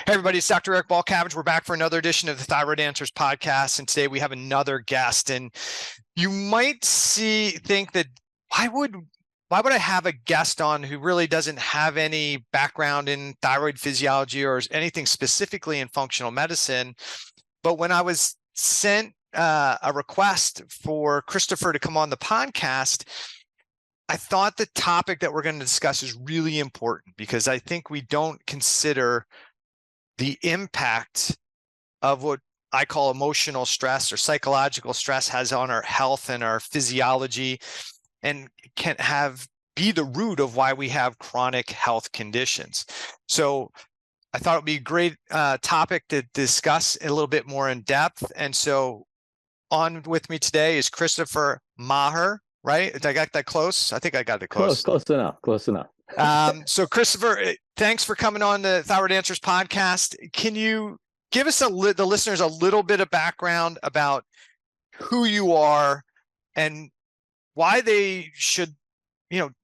Hey everybody, it's Dr. Eric Balcabbage. We're back for another edition of the Thyroid Answers podcast, and today we have another guest. And you might think that why would I have a guest on who really doesn't have any background in thyroid physiology or anything specifically in functional medicine? But when I was sent a request for Christopher to come on the podcast, I thought the topic that we're going to discuss is really important because I think we don't consider the impact of what I call emotional stress or psychological stress has on our health and our physiology, and can be the root of why we have chronic health conditions. So I thought it would be a great topic to discuss a little bit more in depth. And so on with me today is Christopher Maher, right? Did I got that close? I think I got it close. Close enough. So Christopher, thanks for coming on the Thyroid Answers podcast. Can you give us the listeners a little bit of background about who you are and why they should,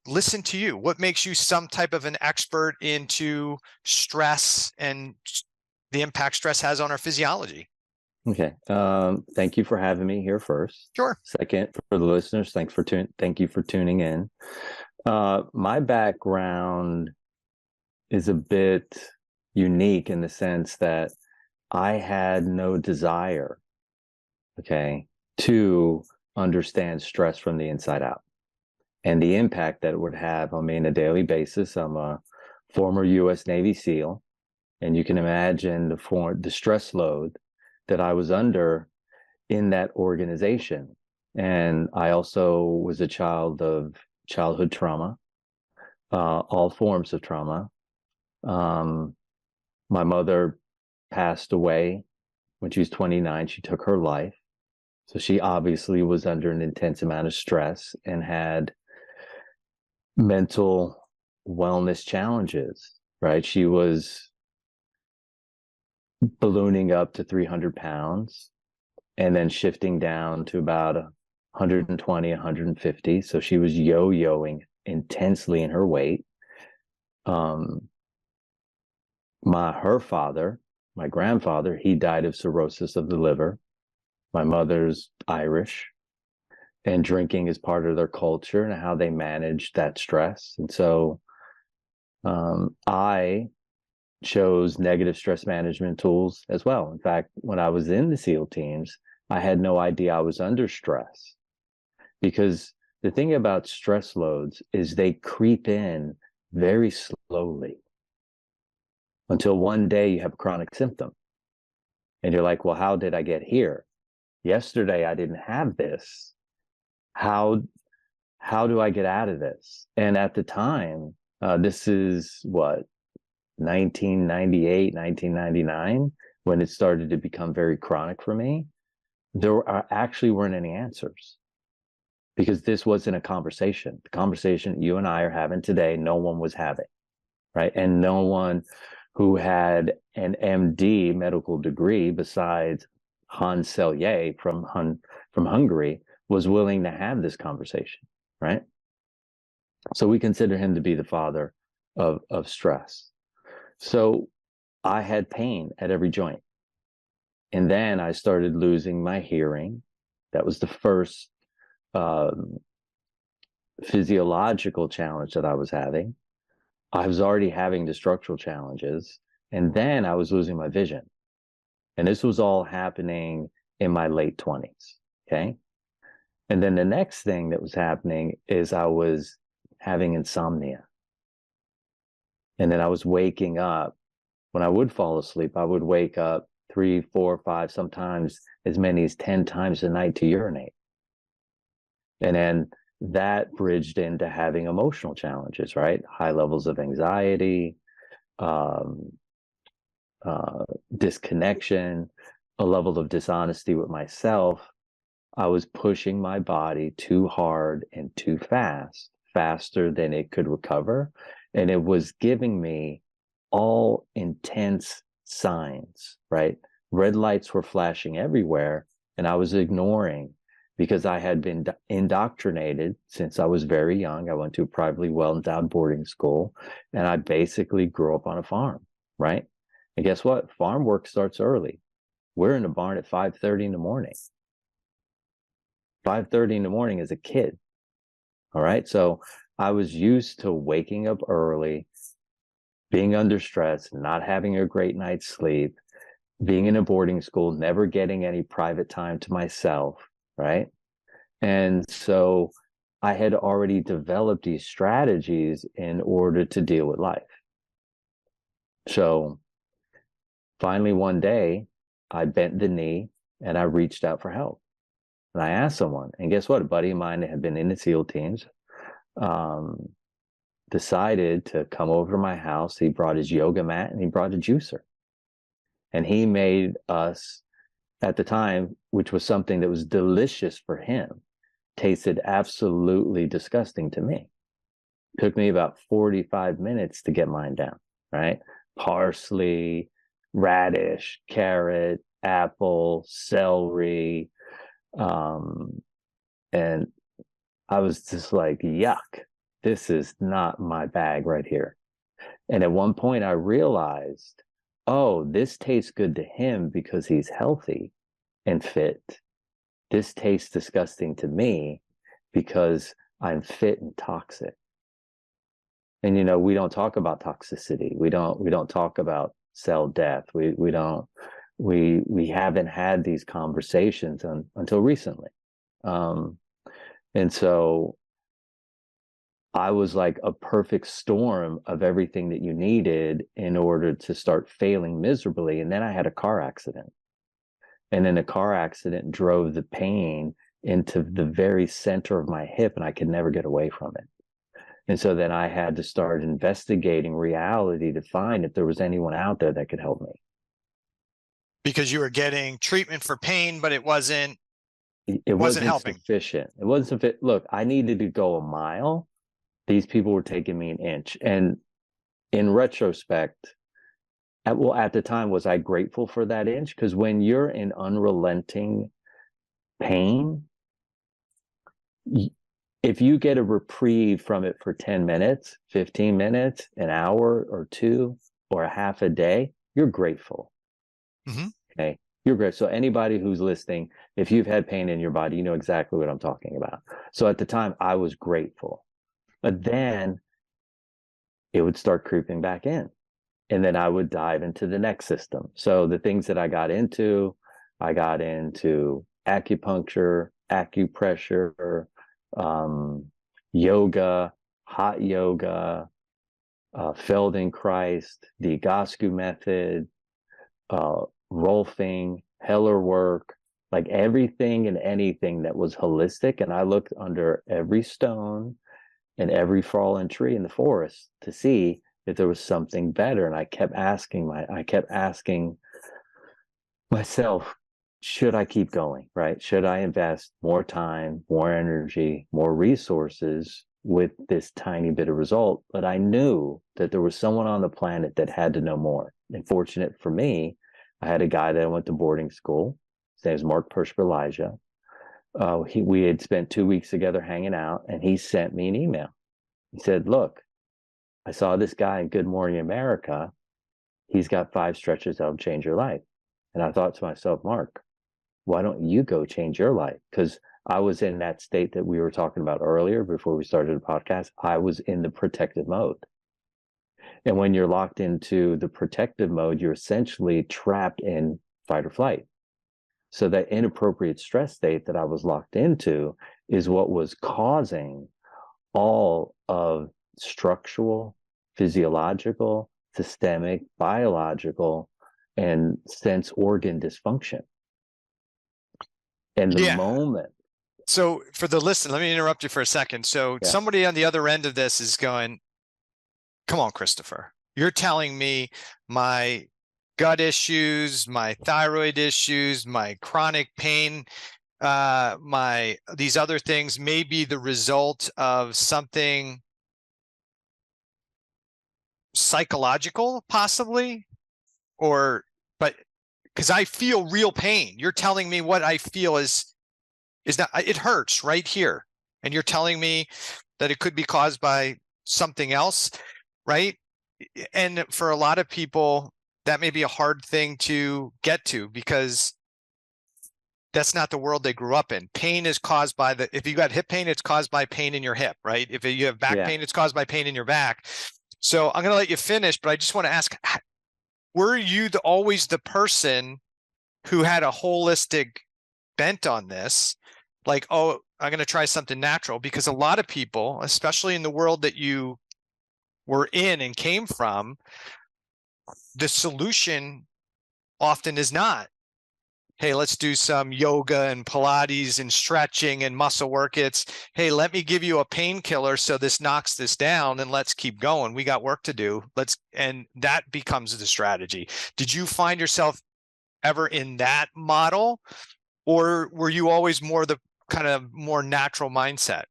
listen to you? What makes you some type of an expert into stress and the impact stress has on our physiology? Okay. Thank you for having me here first. Sure. Second, for the listeners, thank you for tuning in. My background is a bit unique in the sense that I had no desire, to understand stress from the inside out and the impact that it would have on me on a daily basis. I'm a former U.S. Navy SEAL, and you can imagine the stress load that I was under in that organization. And I also was a child of childhood trauma, all forms of trauma. My mother passed away when she was 29. She took her life. So she obviously was under an intense amount of stress and had mental wellness challenges, right? She was ballooning up to 300 pounds and then shifting down to about 120, 150. So she was yo-yoing intensely in her weight. Her father, my grandfather, he died of cirrhosis of the liver. My mother's Irish, and drinking is part of their culture and how they manage that stress. And so I chose negative stress management tools as well. In fact, when I was in the SEAL teams, I had no idea I was under stress, because the thing about stress loads is they creep in very slowly until one day you have a chronic symptom and you're like, well, how did I get here? Yesterday I didn't have this. How do I get out of this? And at the time, this is what, 1998, 1999, when it started to become very chronic for me. There actually weren't any answers, because this wasn't a conversation. The conversation you and I are having today, no one was having, right? And no one who had an MD medical degree besides Hans Selye from Hungary was willing to have this conversation, right? So we consider him to be the father of stress. So I had pain at every joint. And then I started losing my hearing. That was the first physiological challenge that I was having. I was already having the structural challenges. And then I was losing my vision. And this was all happening in my late 20s, okay? And then the next thing that was happening is I was having insomnia. And then I was waking up. When I would fall asleep, I would wake up 3, 4, 5, sometimes as many as 10 times a night to urinate. And then that bridged into having emotional challenges, right? High levels of anxiety, disconnection, a level of dishonesty with myself. I was pushing my body too hard and too fast, faster than it could recover. And it was giving me all intense signs, right? Red lights were flashing everywhere, and I was ignoring, because I had been indoctrinated since I was very young. I went to a privately well-endowed boarding school, and I basically grew up on a farm, right? And guess what? Farm work starts early. We're in the barn at 5:30 in the morning. 5:30 in the morning as a kid. All right. So I was used to waking up early, being under stress, not having a great night's sleep, being in a boarding school, never getting any private time to myself. Right. And so I had already developed these strategies in order to deal with life. So finally, one day, I bent the knee and I reached out for help. And I asked someone, and guess what? A buddy of mine that had been in the SEAL teams decided to come over to my house. He brought his yoga mat and he brought a juicer. And he made us, at the time, which was something that was delicious for him, tasted absolutely disgusting to me. It took me about 45 minutes to get mine down, right? Parsley, radish, carrot, apple, celery. And I was just like, yuck, this is not my bag right here. And at one point I realized, oh, this tastes good to him because he's healthy and fit. This tastes disgusting to me because I'm fit and toxic. And we don't talk about toxicity. We don't talk about cell death. We haven't had these conversations until recently. And so I was like a perfect storm of everything that you needed in order to start failing miserably. And then I had a car accident. And then the car accident drove the pain into the very center of my hip, and I could never get away from it. And so then I had to start investigating reality to find if there was anyone out there that could help me. Because you were getting treatment for pain, but it wasn't helping. Sufficient. It wasn't sufficient. Look, I needed to go a mile. These people were taking me an inch. And in retrospect, at the time, was I grateful for that inch? Because when you're in unrelenting pain, if you get a reprieve from it for 10 minutes, 15 minutes, an hour or two, or a half a day, you're grateful. Mm-hmm. Okay. You're great. So anybody who's listening, if you've had pain in your body, you know exactly what I'm talking about. So at the time, I was grateful. But then it would start creeping back in. And then I would dive into the next system. So the things that I got into acupuncture, acupressure, yoga, hot yoga, Feldenkrais, the Egoscue method, Rolfing, Heller work, like everything and anything that was holistic. And I looked under every stone and every fallen tree in the forest to see if there was something better. And I kept asking myself, should I keep going, right? Should I invest more time, more energy, more resources with this tiny bit of result? But I knew that there was someone on the planet that had to know more. And fortunate for me, I had a guy that I went to boarding school. His name is Mark Elijah. We had spent 2 weeks together hanging out, and he sent me an email. He said, look, I saw this guy in Good Morning America. He's got 5 stretches that'll change your life. And I thought to myself, Mark, why don't you go change your life? Because I was in that state that we were talking about earlier before we started the podcast. I was in the protective mode. And when you're locked into the protective mode, you're essentially trapped in fight or flight. So that inappropriate stress state that I was locked into is what was causing all of structural, physiological, systemic, biological, and sense organ dysfunction. And the moment. So for the listener, let me interrupt you for a second. So somebody on the other end of this is going, come on, Christopher, you're telling me my gut issues, my thyroid issues, my chronic pain, these other things may be the result of something psychological, possibly, but because I feel real pain. You're telling me what I feel is not, it hurts right here. And you're telling me that it could be caused by something else, right? And for a lot of people, that may be a hard thing to get to because that's not the world they grew up in. Pain is caused by if you got hip pain, it's caused by pain in your hip, right? If you have back pain, it's caused by pain in your back. So I'm going to let you finish, but I just want to ask, were you always the person who had a holistic bent on this? Like, oh, I'm going to try something natural, because a lot of people, especially in the world that you were in and came from, the solution often is not, hey, let's do some yoga and Pilates and stretching and muscle work. It's, hey, let me give you a painkiller so this knocks this down and let's keep going. We got work to do. And that becomes the strategy. Did you find yourself ever in that model, or were you always more the kind of more natural mindset?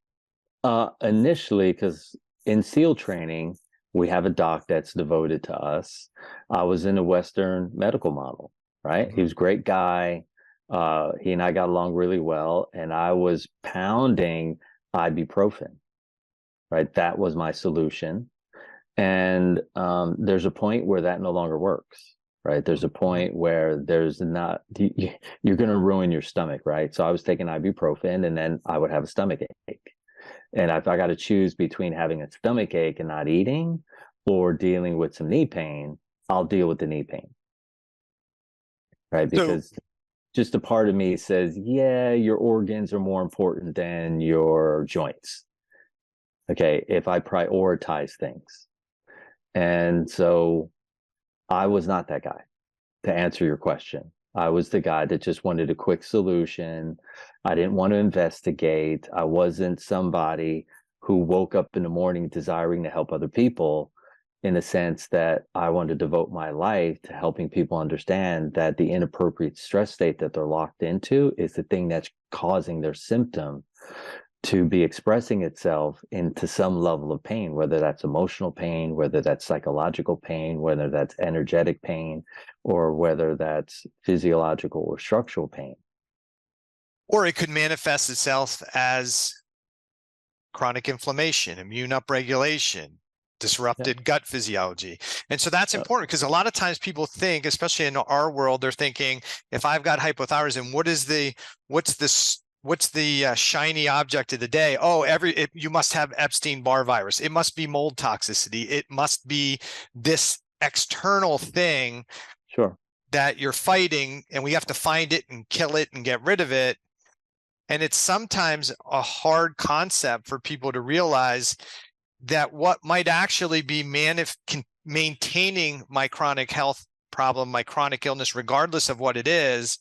Initially, because in SEAL training, we have a doc that's devoted to us. I was in a Western medical model, right? Mm-hmm. He was a great guy. He and I got along really well, and I was pounding ibuprofen, right? That was my solution. And there's a point where that no longer works, right? There's a point where there's not, you're going to ruin your stomach, right? So I was taking ibuprofen, and then I would have a stomach ache. And if I got to choose between having a stomach ache and not eating or dealing with some knee pain, I'll deal with the knee pain, right? Because just a part of me says, yeah, your organs are more important than your joints. Okay, if I prioritize things. And so I was not that guy, to answer your question. I was the guy that just wanted a quick solution. I didn't want to investigate. I wasn't somebody who woke up in the morning desiring to help other people, in the sense that I wanted to devote my life to helping people understand that the inappropriate stress state that they're locked into is the thing that's causing their symptom to be expressing itself into some level of pain, whether that's emotional pain, whether that's psychological pain, whether that's energetic pain, or whether that's physiological or structural pain. Or it could manifest itself as chronic inflammation, immune upregulation, disrupted gut physiology. And so that's important, because a lot of times people think, especially in our world, they're thinking, if I've got hypothyroidism, what's the shiny object of the day? Oh, you must have Epstein-Barr virus. It must be mold toxicity. It must be this external thing that you're fighting, and we have to find it and kill it and get rid of it. And it's sometimes a hard concept for people to realize that what might actually be maintaining my chronic health problem, my chronic illness, regardless of what it is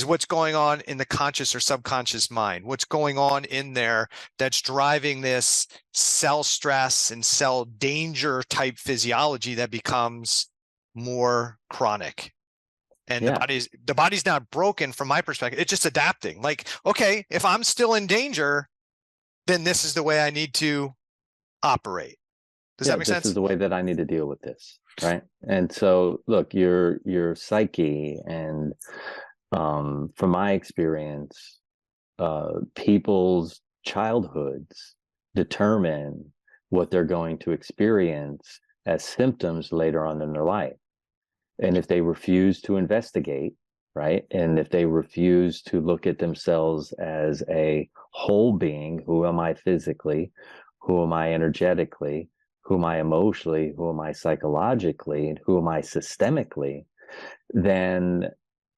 what's going on in the conscious or subconscious mind, what's going on in there that's driving this cell stress and cell danger type physiology that becomes more chronic. And the body's not broken from my perspective. It's just adapting. Like, okay, if I'm still in danger, then this is the way I need to operate. Does that make sense? This is the way that I need to deal with this, right? And so, look, your psyche, and from my experience, people's childhoods determine what they're going to experience as symptoms later on in their life. And if they refuse to investigate, right, and if they refuse to look at themselves as a whole being, who am I physically, who am I energetically, who am I emotionally, who am I psychologically, and who am I systemically, then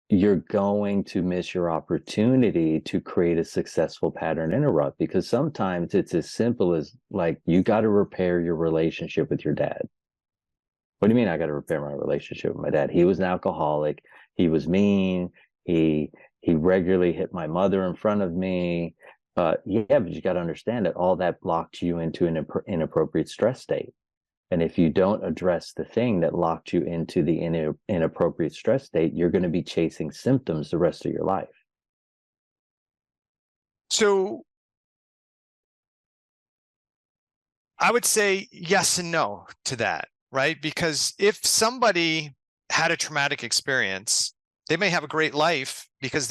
you're going to miss your opportunity to create a successful pattern interrupt. Because sometimes it's as simple as, like, you got to repair your relationship with your dad. What do you mean I got to repair my relationship with my dad? He was an alcoholic. He was mean. He regularly hit my mother in front of me. But you got to understand that all that locked you into an inappropriate stress state. And if you don't address the thing that locked you into the inappropriate stress state, you're going to be chasing symptoms the rest of your life. So I would say yes and no to that, right? Because if somebody had a traumatic experience, they may have a great life because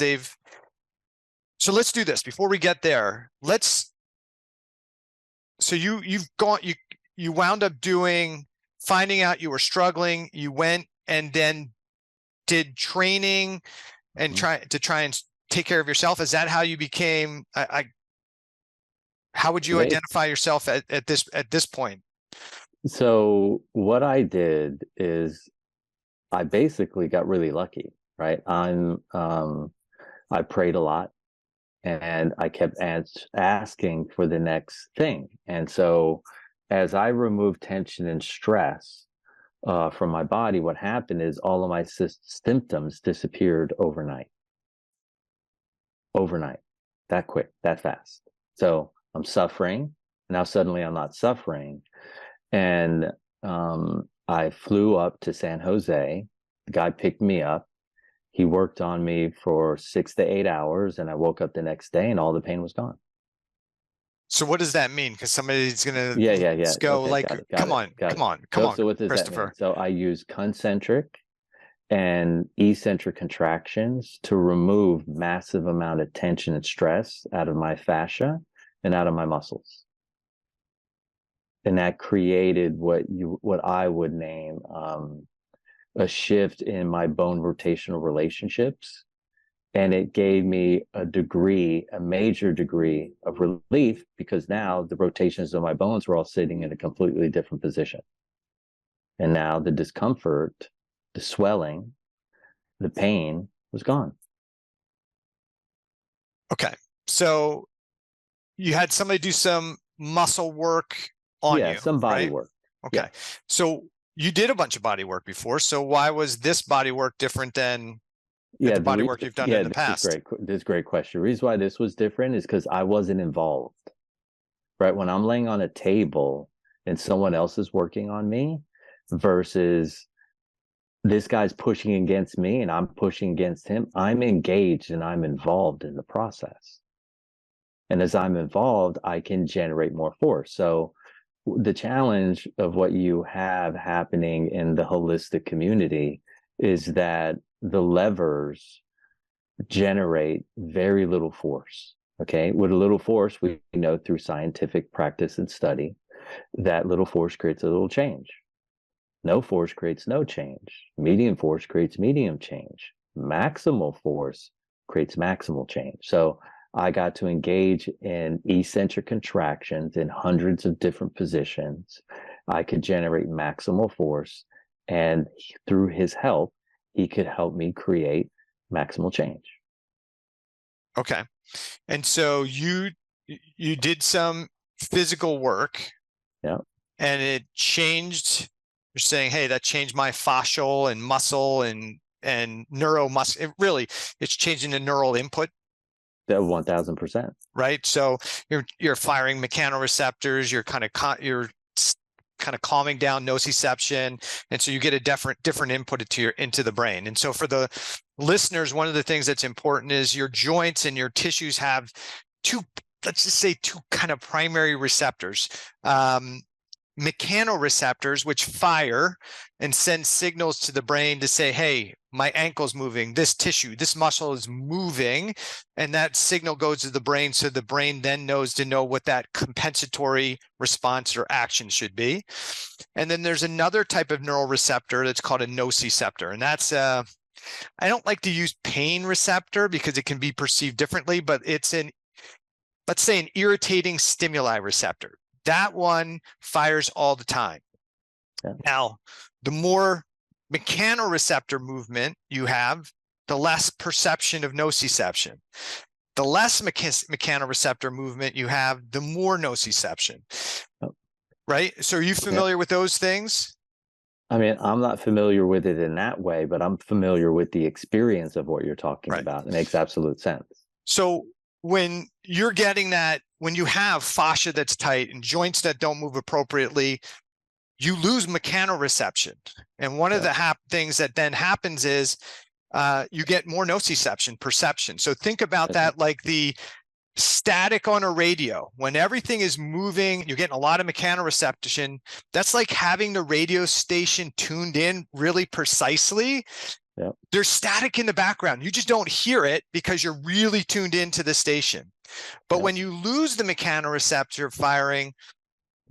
so let's do this before we get there. So you wound up finding out you were struggling. You went and then did training and try and take care of yourself? Is that how you became, how would you identify yourself at this point? So what I did is I basically got really lucky, right? I prayed a lot, and I kept asking for the next thing. And so as I removed tension and stress from my body, what happened is all of my symptoms disappeared overnight. That quick, that fast. So I'm suffering. Now suddenly I'm not suffering. And I flew up to San Jose. The guy picked me up. He worked on me for 6 to 8 hours, and I woke up the next day and all the pain was gone. So what does that mean? Because somebody's gonna Yeah. go Okay, like, got it. come on, So what does that Christopher. mean? So I use concentric and eccentric contractions to remove massive amount of tension and stress out of my fascia and out of my muscles. And that created what I would name a shift in my bone rotational relationships. And it gave me a major degree of relief, because now the rotations of my bones were all sitting in a completely different position. And now the discomfort, the swelling, the pain was gone. Okay. So you had somebody do some muscle work on you. Some body right? work. Okay. Yeah. So you did a bunch of body work before. So why was this body work different than the body work you've done in the past? This is a great question. The reason why this was different is because I wasn't involved. Right? When I'm laying on a table and someone else is working on me, versus this guy's pushing against me and I'm pushing against him, I'm engaged and I'm involved in the process. And as I'm involved, I can generate more force. So the challenge of what you have happening in the holistic community is that the levers generate very little force. Okay, with a little force, we know through scientific practice and study that little force creates a little change. No force creates no change. Medium force creates medium change. Maximal force creates maximal change. So I got to engage in eccentric contractions in hundreds of different positions. I could generate maximal force, and through his help, he could help me create maximal change. Okay. And so you did some physical work. Yeah. And it changed. You're saying, hey, that changed my fascial and muscle and neuromuscular. It's changing the neural input. 1000%. Right. So you're firing mechanoreceptors. You're kind of calming down nociception, and so you get a different input into the brain. And so for the listeners, one of the things that's important is your joints and your tissues have let's just say two kind of primary receptors. Mechanoreceptors, which fire and send signals to the brain to say, hey, my ankle's moving, this tissue, this muscle is moving, and that signal goes to the brain, so the brain then knows to know what that compensatory response or action should be. And then there's another type of neural receptor that's called a nociceptor, and that's I don't like to use pain receptor because it can be perceived differently, but it's let's say an irritating stimuli receptor. That one fires all the time. Yeah. Now, the more mechanoreceptor movement you have, the less perception of nociception. The less mechanoreceptor movement you have, the more nociception. Oh. Right? So are you familiar with those things? I mean, I'm not familiar with it in that way, but I'm familiar with the experience of what you're talking about. It makes absolute sense. So when you're getting that, when you have fascia that's tight and joints that don't move appropriately, you lose mechanoreception. And one of the things that then happens is you get more nociception perception. So think about that like the static on a radio. When everything is moving, you're getting a lot of mechanoreception. That's like having the radio station tuned in really precisely. Yep. There's static in the background. You just don't hear it because you're really tuned into the station. But when you lose the mechanoreceptor firing,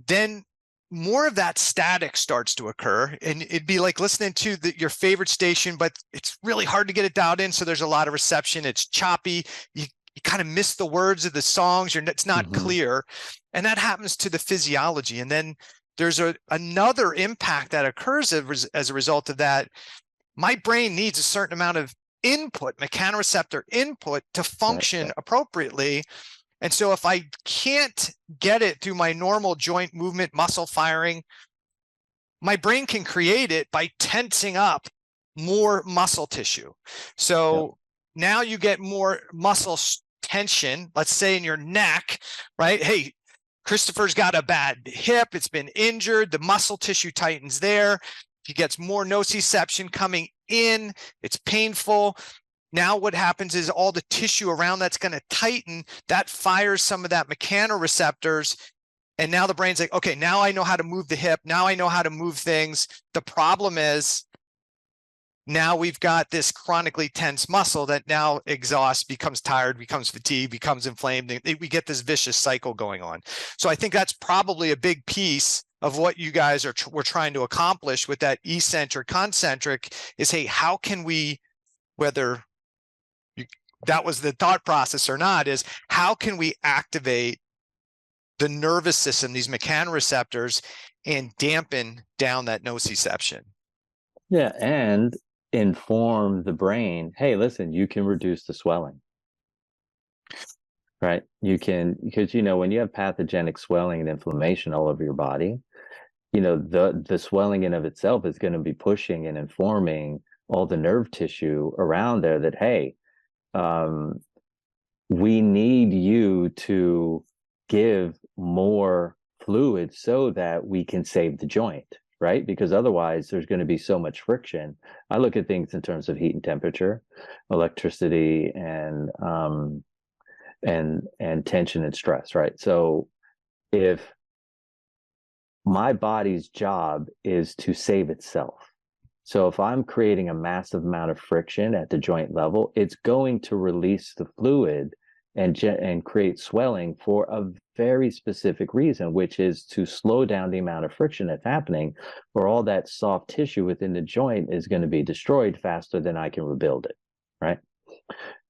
then more of that static starts to occur, and it'd be like listening to your favorite station, but it's really hard to get it dialed in. So there's a lot of reception. It's choppy. You kind of miss the words of the songs. It's not clear. And that happens to the physiology. And then there's another impact that occurs as a result of that. My brain needs a certain amount of input, mechanoreceptor input, to function appropriately. And so if I can't get it through my normal joint movement, muscle firing, my brain can create it by tensing up more muscle tissue. So now you get more muscle tension, let's say in your neck, right? Hey, Christopher's got a bad hip. It's been injured. The muscle tissue tightens there. He gets more nociception coming in. It's painful. Now what happens is all the tissue around that's going to tighten. That fires some of that mechanoreceptors. And now the brain's like, okay, now I know how to move the hip. Now I know how to move things. The problem is now we've got this chronically tense muscle that now exhausts, becomes tired, becomes fatigued, becomes inflamed. We get this vicious cycle going on. So I think that's probably a big piece of what you guys were trying to accomplish with that eccentric, concentric is, hey, how can we, whether that was the thought process or not, is how can we activate the nervous system, these mechanoreceptors, and dampen down that nociception? Yeah, and inform the brain, hey, listen, you can reduce the swelling. Right? You can, because when you have pathogenic swelling and inflammation all over your body, the swelling in of itself is going to be pushing and informing all the nerve tissue around there that, hey, we need you to give more fluid so that we can save the joint, right? Because otherwise there's going to be so much friction. I look at things in terms of heat and temperature, electricity, and tension and stress, right? So if my body's job is to save itself, so if I'm creating a massive amount of friction at the joint level, it's going to release the fluid and create swelling for a very specific reason, which is to slow down the amount of friction that's happening, or all that soft tissue within the joint is going to be destroyed faster than I can rebuild it, right?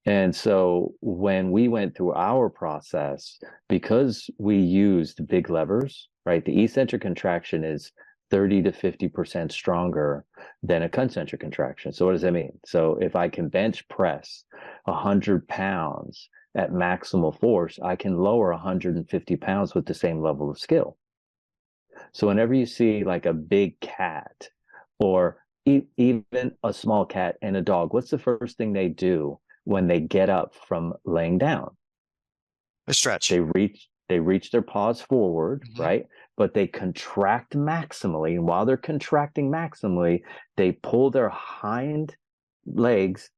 And so when we went through our process, because we used big levers, right? The eccentric contraction is 30 to 50% stronger than a concentric contraction. So what does that mean? So if I can bench press 100 pounds at maximal force, I can lower 150 pounds with the same level of skill. So whenever you see like a big cat or even a small cat and a dog, what's the first thing they do when they get up from laying down? A stretch. They reach their paws forward, right? But they contract maximally. And while they're contracting maximally, they pull their hind legs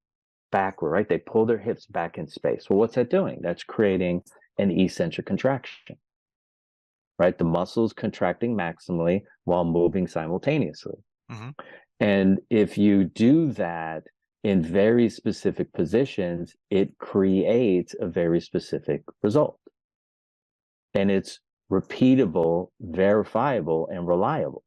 backward, right? They pull their hips back in space. Well, what's that doing? That's creating an eccentric contraction, right? The muscles contracting maximally while moving simultaneously. And if you do that in very specific positions, it creates a very specific result. And it's repeatable, verifiable, and reliable.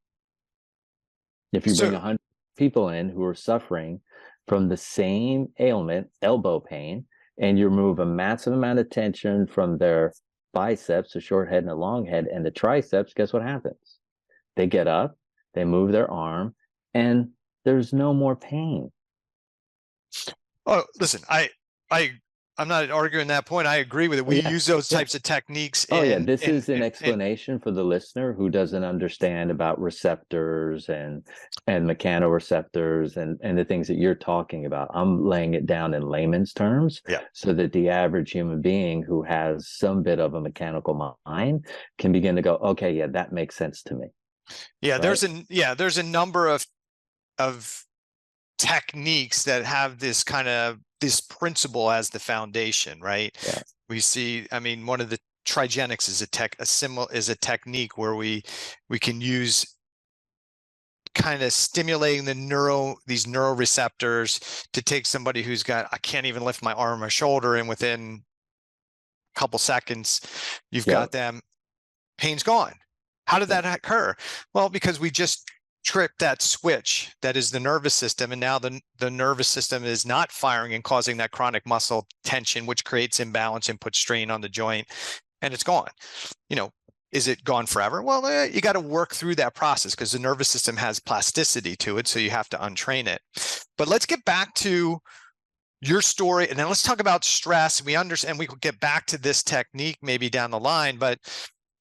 If you bring 100 people in who are suffering from the same ailment, elbow pain, and you remove a massive amount of tension from their biceps, a short head and a long head, and the triceps, guess what happens? They get up, they move their arm, and there's no more pain. Oh, listen, I'm not arguing that point. I agree with it. We use those types of techniques. This is an explanation for the listener who doesn't understand about receptors and mechanoreceptors and the things that you're talking about. I'm laying it down in layman's terms, so that the average human being who has some bit of a mechanical mind can begin to go, okay, yeah, that makes sense to me. Yeah, right? there's a number of techniques that have this this principle as the foundation, right? Yeah. We see, I mean, one of the trigenics is a technique where we can use kind of stimulating these neuroreceptors to take somebody who's got, I can't even lift my arm or shoulder, and within a couple seconds, you've got them, pain's gone. How did that occur? Well, because we just tripped that switch that is the nervous system, and now the nervous system is not firing and causing that chronic muscle tension, which creates imbalance and puts strain on the joint, and it's gone. Is it gone forever? Well, you got to work through that process because the nervous system has plasticity to it, so you have to untrain it. But let's get back to your story, and then let's talk about stress. We understand, we could get back to this technique maybe down the line, but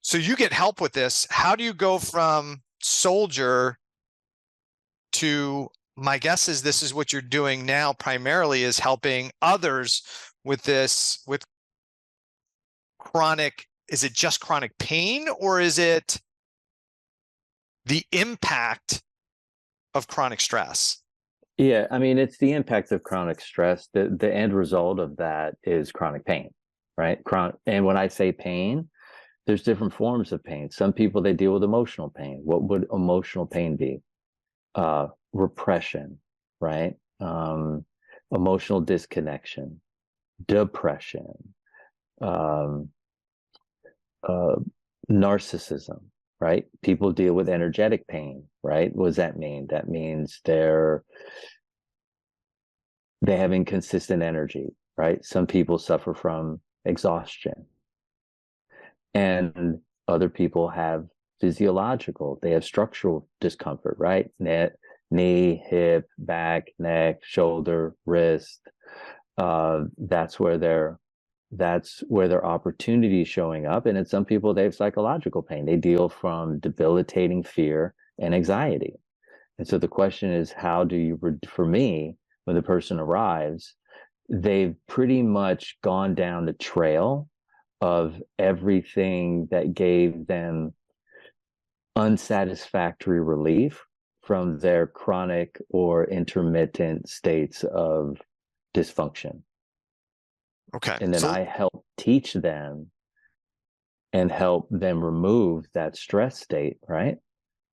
so you get help with this. How do you go from soldier to, my guess is this is what you're doing now primarily, is helping others with this, with chronic, is it just chronic pain, or is it the impact of chronic stress? Yeah, I mean, it's the impact of chronic stress. The end result of that is chronic pain, right? And when I say pain, there's different forms of pain. Some people, they deal with emotional pain. What would emotional pain be? Repression, right? Emotional disconnection, depression, narcissism, right? People deal with energetic pain, right? What does that mean? That means they have inconsistent energy, right? Some people suffer from exhaustion, and other people have physiological, they have structural discomfort, right? Knee, hip, back, neck, shoulder, wrist. That's where their opportunity is showing up. And in some people, they have psychological pain. They deal from debilitating fear and anxiety. And so the question is, how do you, for me, when the person arrives, they've pretty much gone down the trail of everything that gave them unsatisfactory relief from their chronic or intermittent states of dysfunction. Okay. And then I help teach them and help them remove that stress state, right?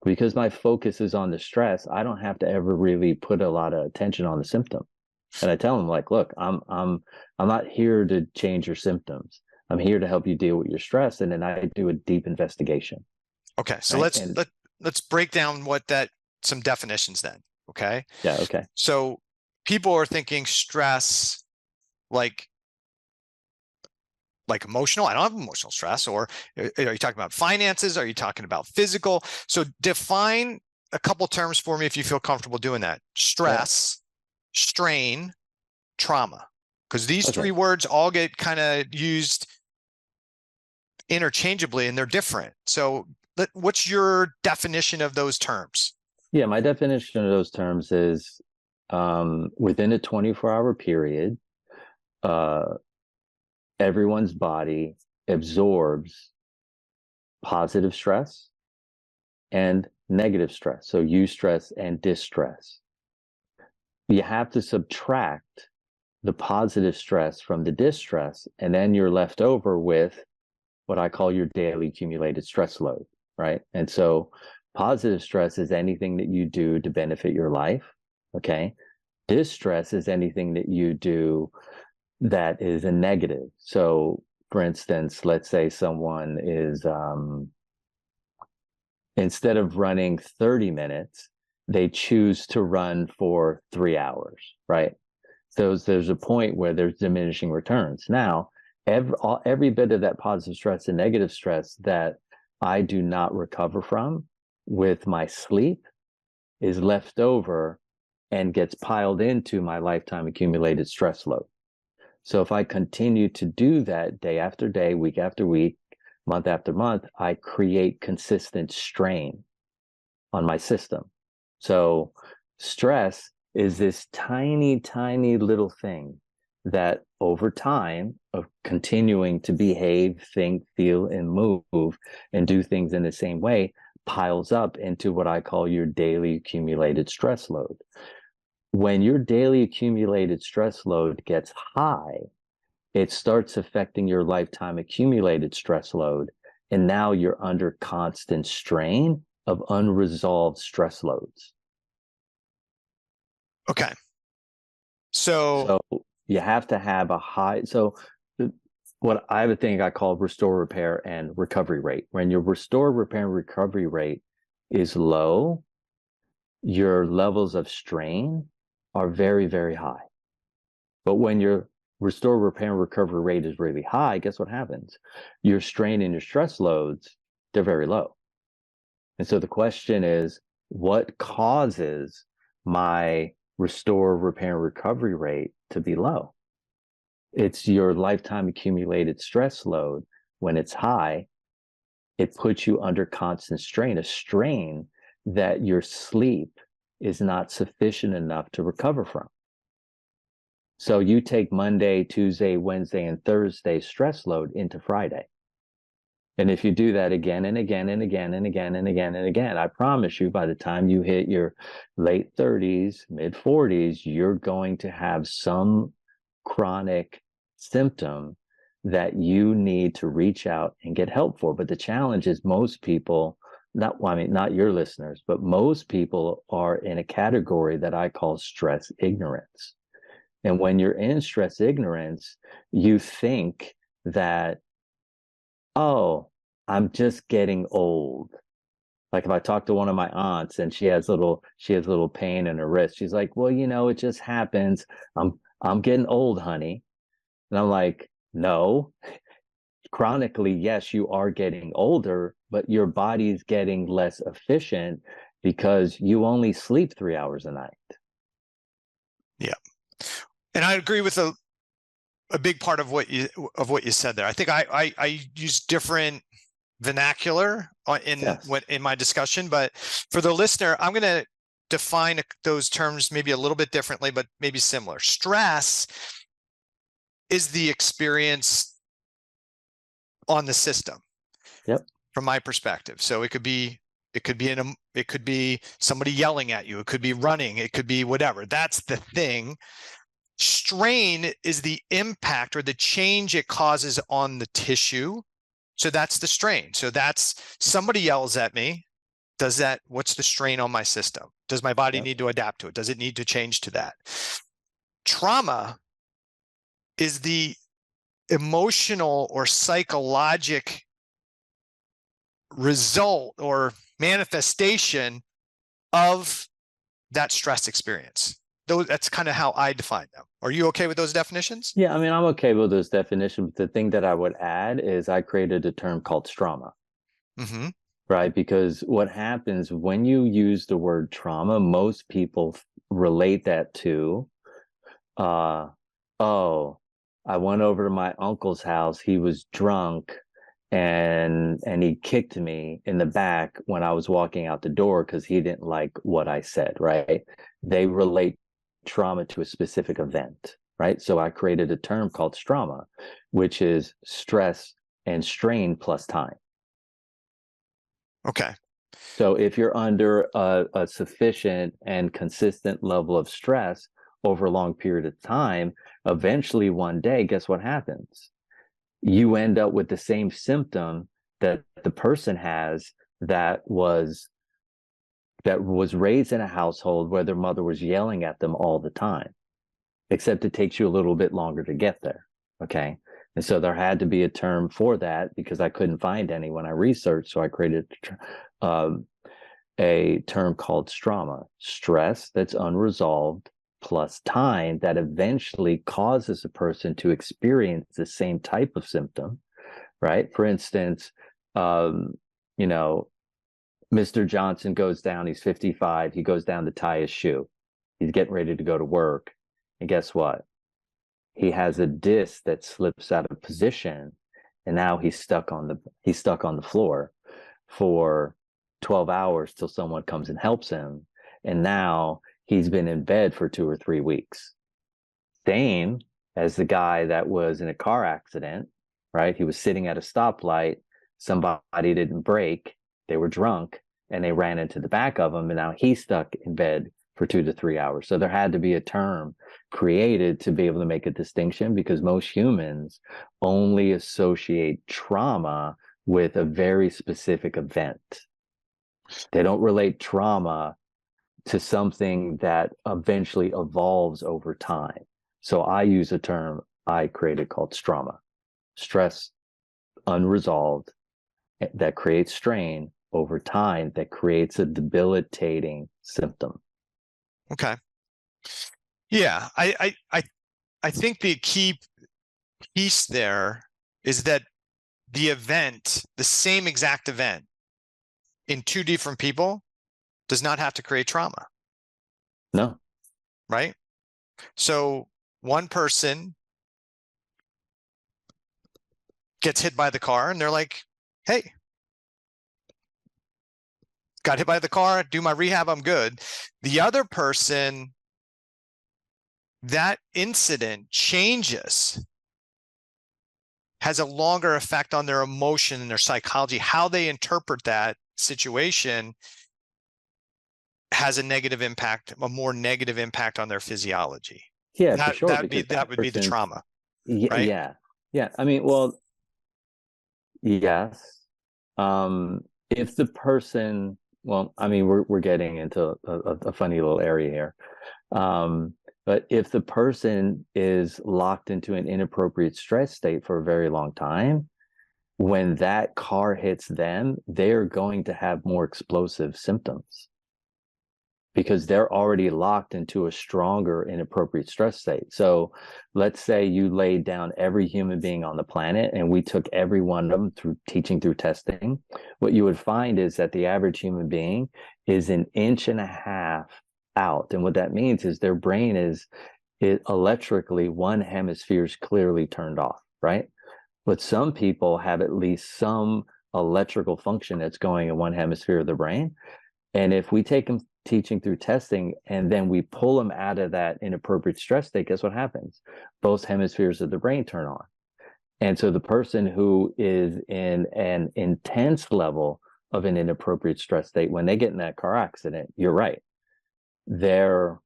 Because my focus is on the stress, I don't have to ever really put a lot of attention on the symptom. And I tell them, like, look, I'm not here to change your symptoms. I'm here to help you deal with your stress. And then I do a deep investigation. Okay. So right? let's break down some definitions then. Okay. Yeah. Okay. So people are thinking stress, like emotional. I don't have emotional stress. Or are you talking about finances? Are you talking about physical? So define a couple terms for me if you feel comfortable doing that. Stress, strain, trauma. Because these three words all get kind of used interchangeably and they're different. So what's your definition of those terms? Yeah, my definition of those terms is within a 24-hour period, everyone's body absorbs positive stress and negative stress. So eustress and distress. You have to subtract the positive stress from the distress, and then you're left over with what I call your daily accumulated stress load, right? And so positive stress is anything that you do to benefit your life, okay? Distress is anything that you do that is a negative. So for instance, let's say someone is, instead of running 30 minutes, they choose to run for 3 hours, right? So there's a point where there's diminishing returns. Now, every bit of that positive stress and negative stress that I do not recover from with my sleep is left over and gets piled into my lifetime accumulated stress load. So if I continue to do that day after day, week after week, month after month, I create consistent strain on my system. So stress is this tiny, tiny little thing that over time of continuing to behave, think, feel, and move and do things in the same way piles up into what I call your daily accumulated stress load. When your daily accumulated stress load gets high, it starts affecting your lifetime accumulated stress load. And now you're under constant strain of unresolved stress loads. Okay. So you have to have a high. So what I would think I call restore, repair, and recovery rate. When your restore, repair, and recovery rate is low, your levels of strain are very, very high. But when your restore, repair, and recovery rate is really high, guess what happens? Your strain and your stress loads, they're very low. And so the question is, what causes my restore, repair, and recovery rate to be low? It's your lifetime accumulated stress load. When it's high, it puts you under constant strain, a strain that your sleep is not sufficient enough to recover from. So you take Monday, Tuesday, Wednesday, and Thursday stress load into Friday. And if you do that again and again and again and again and again and again, I promise you, by the time you hit your late 30s, mid 40s, you're going to have some chronic symptom that you need to reach out and get help for. But the challenge is most people, not your listeners, but most people are in a category that I call stress ignorance. And when you're in stress ignorance, you think that, oh, I'm just getting old. Like if I talk to one of my aunts and she has little pain in her wrist, she's like, well, it just happens. I'm getting old, honey. And I'm like, no, chronically, yes, you are getting older, but your body's getting less efficient because you only sleep 3 hours a night. Yeah. And I agree with a big part of what you said there. I think I use different vernacular in my discussion, but for the listener, I'm going to define those terms maybe a little bit differently, but maybe similar. Stress is the experience on the system. Yep. From my perspective. So it could be somebody yelling at you. It could be running. It could be whatever. That's the thing. Strain is the impact or the change it causes on the tissue. So that's the strain. So that's somebody yells at me. What's the strain on my system? Does my body need to adapt to it? Does it need to change to that? Trauma is the emotional or psychologic result or manifestation of that stress experience. That's kind of how I define them. Are you okay with those definitions? Yeah, I mean, I'm okay with those definitions. The thing that I would add is I created a term called strauma. Mm-hmm. Right? Because what happens when you use the word trauma, most people relate that to, oh, I went over to my uncle's house. He was drunk and he kicked me in the back when I was walking out the door because he didn't like what I said, right? They relate trauma to a specific event, right? So I created a term called strauma, which is stress and strain plus time. Okay. So if you're under a sufficient and consistent level of stress over a long period of time, eventually one day, guess what happens? You end up with the same symptom that the person has that was raised in a household where their mother was yelling at them all the time, except it takes you a little bit longer to get there. Okay. And so there had to be a term for that because I couldn't find any when I researched. So I created a term called strauma, stress that's unresolved plus time that eventually causes a person to experience the same type of symptom, right? For instance, Mr. Johnson goes down, he's 55, he goes down to tie his shoe. He's getting ready to go to work. And guess what? He has a disc that slips out of position, and now he's stuck on the floor for 12 hours till someone comes and helps him. And now he's been in bed for 2 or 3 weeks. Same as the guy that was in a car accident, right? He was sitting at a stoplight. Somebody didn't brake. They were drunk and they ran into the back of him. And now he's stuck in bed for 2 to 3 hours. So there had to be a term created to be able to make a distinction because most humans only associate trauma with a very specific event. They don't relate trauma to something that eventually evolves over time. So I use a term I created called strauma. stress unresolved that creates strain over time, that creates a debilitating symptom. Okay. Yeah, I think the key piece there is that the event, the same exact event in two different people, does not have to create trauma. No. Right? So one person gets hit by the car and they're like, hey, got hit by the car, do my rehab, I'm good. The other person, that incident changes, has a longer effect on their emotion and their psychology. How they interpret that situation has a negative impact, a more negative impact on their physiology. Yeah, for sure. That would be the trauma, right? Yeah. I mean, well, yes. If the person, well, I mean, we're getting into a funny little area here. But if the person is locked into an inappropriate stress state for a very long time, when that car hits them, they're going to have more explosive symptoms because they're already locked into a stronger inappropriate stress state. So let's say you laid down every human being on the planet and we took every one of them through teaching, through testing. What you would find is that the average human being is 1.5 inches out. And what that means is their brain is electrically, one hemisphere is clearly turned off, right? But some people have at least some electrical function that's going in one hemisphere of the brain. And if we take them teaching through testing and then we pull them out of that inappropriate stress state, guess what happens? Both hemispheres of the brain turn on. And so the person who is in an intense level of an inappropriate stress state, when they get in that car accident, you're right, their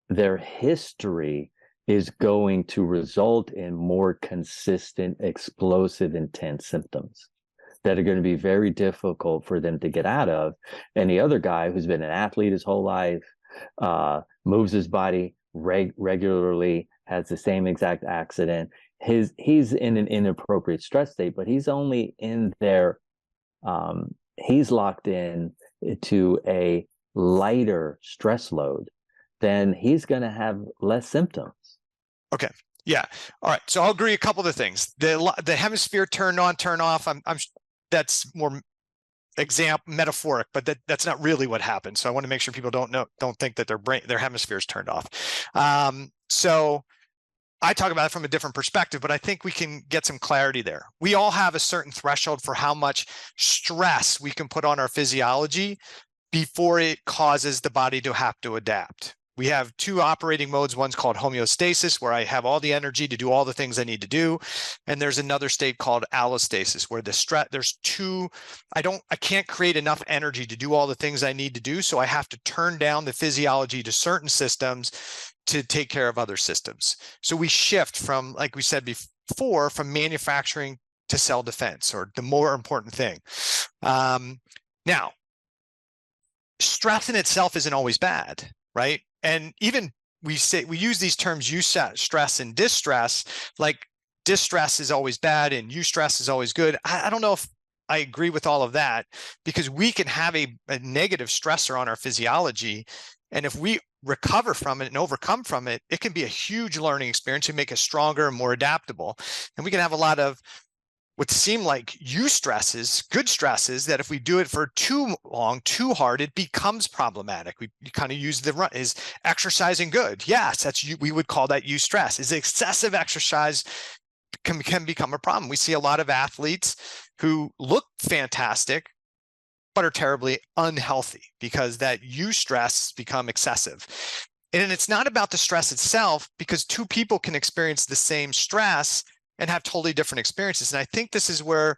history is going to result in more consistent, explosive, intense symptoms that are going to be very difficult for them to get out of. And the other guy who's been an athlete his whole life, moves his body regularly, has the same exact accident, he's in an inappropriate stress state, but he's only in there, he's locked in to a lighter stress load, then he's going to have less symptoms. Okay. Yeah. All right. So I'll agree a couple of things. The hemisphere turn on, turn off. I'm that's more metaphoric, but that's not really what happens. So I want to make sure people don't think that their hemisphere is turned off. So I talk about it from a different perspective, but I think we can get some clarity there. We all have a certain threshold for how much stress we can put on our physiology before it causes the body to have to adapt. We have two operating modes. One's called homeostasis, where I have all the energy to do all the things I need to do. And there's another state called allostasis, where I can't create enough energy to do all the things I need to do. So I have to turn down the physiology to certain systems to take care of other systems. So we shift from, like we said before, from manufacturing to cell defense, or the more important thing. Now, stress in itself isn't always bad, right? And even we use these terms, eustress and distress, like distress is always bad and eustress is always good. I don't know if I agree with all of that, because we can have a negative stressor on our physiology. And if we recover from it and overcome from it, it can be a huge learning experience and make us stronger and more adaptable. And we can have a lot of what seem like Eustresses, good stresses, that if we do it for too long, too hard, it becomes problematic. We kind of use is exercising good? Yes, we would call that Eustress. Is excessive exercise can become a problem. We see a lot of athletes who look fantastic, but are terribly unhealthy because that Eustress become excessive. And it's not about the stress itself, because two people can experience the same stress and have totally different experiences. And I think this is where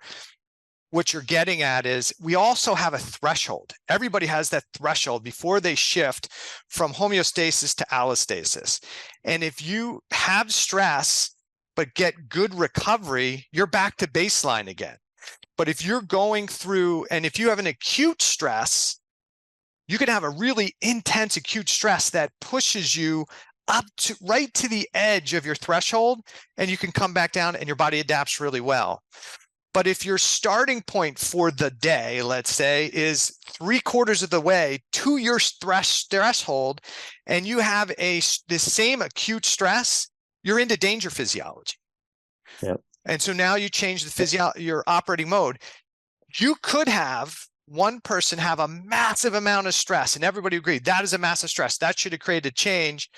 what you're getting at is we also have a threshold. Everybody has that threshold before they shift from homeostasis to allostasis. And if you have stress, but get good recovery, you're back to baseline again. But if you're going through, and if you have an acute stress, you can have a really intense acute stress that pushes you up to right to the edge of your threshold, and you can come back down and your body adapts really well. But if your starting point for the day, let's say, is 3/4 of the way to your threshold, and you have the same acute stress, you're into danger physiology. Yep. And so now you change your operating mode. You could have one person have a massive amount of stress, and everybody agreed that is a massive stress. That should have created change,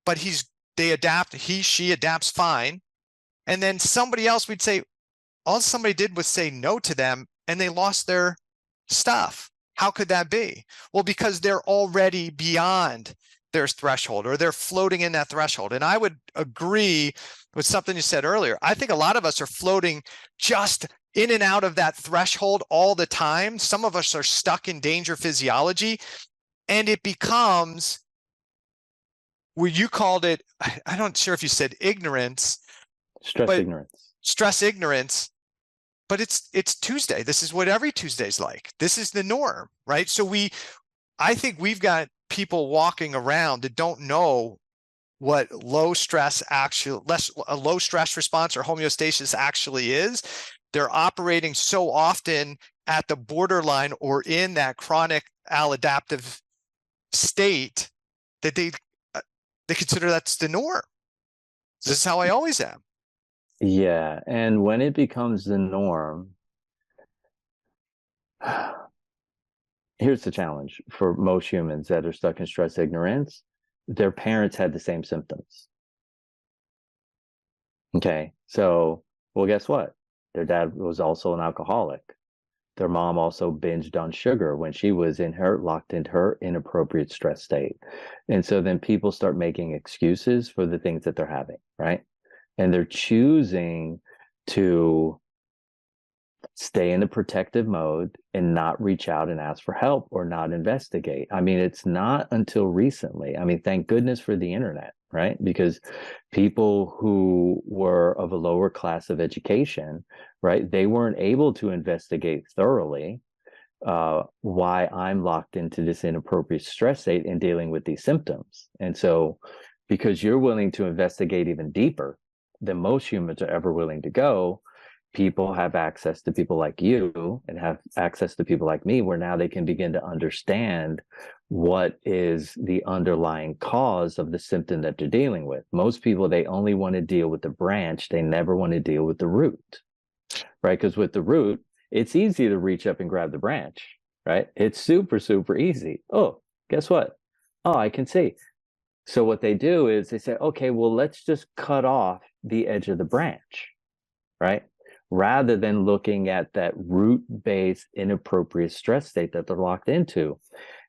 but she adapts fine. And then somebody else, we'd say, all somebody did was say no to them and they lost their stuff. How could that be? Well, because they're already beyond their threshold, or they're floating in that threshold. And I would agree with something you said earlier. I think a lot of us are floating just in and out of that threshold all the time. Some of us are stuck in danger physiology, and it becomes, where you called it, I'm not sure if you said ignorance. Stress ignorance. But it's Tuesday. This is what every Tuesday's like. This is the norm, right? So I think we've got people walking around that don't know what a low stress response or homeostasis actually is. They're operating so often at the borderline or in that chronic maladaptive state that they consider that's the norm. This is how I always am. Yeah. And when it becomes the norm, here's the challenge for most humans that are stuck in stress ignorance. Their parents had the same symptoms. Okay. So, well, guess what? Their dad was also an alcoholic. Their mom also binged on sugar when she was locked into her inappropriate stress state. And so then people start making excuses for the things that they're having, right? And they're choosing to stay in the protective mode and not reach out and ask for help or not investigate. I mean, it's not until recently. I mean, thank goodness for the internet, right? Because people who were of a lower class of education, right, they weren't able to investigate thoroughly why I'm locked into this inappropriate stress state and dealing with these symptoms. And so because you're willing to investigate even deeper than most humans are ever willing to go, people have access to people like you and have access to people like me, where now they can begin to understand what is the underlying cause of the symptom that they're dealing with. Most people, they only want to deal with the branch. They never want to deal with the root, right? Because with the root, it's easy to reach up and grab the branch, right? It's super, super easy. Oh, guess what? Oh, I can see. So what they do is they say, okay, well, let's just cut off the edge of the branch, right? Rather than looking at that root-based inappropriate stress state that they're locked into.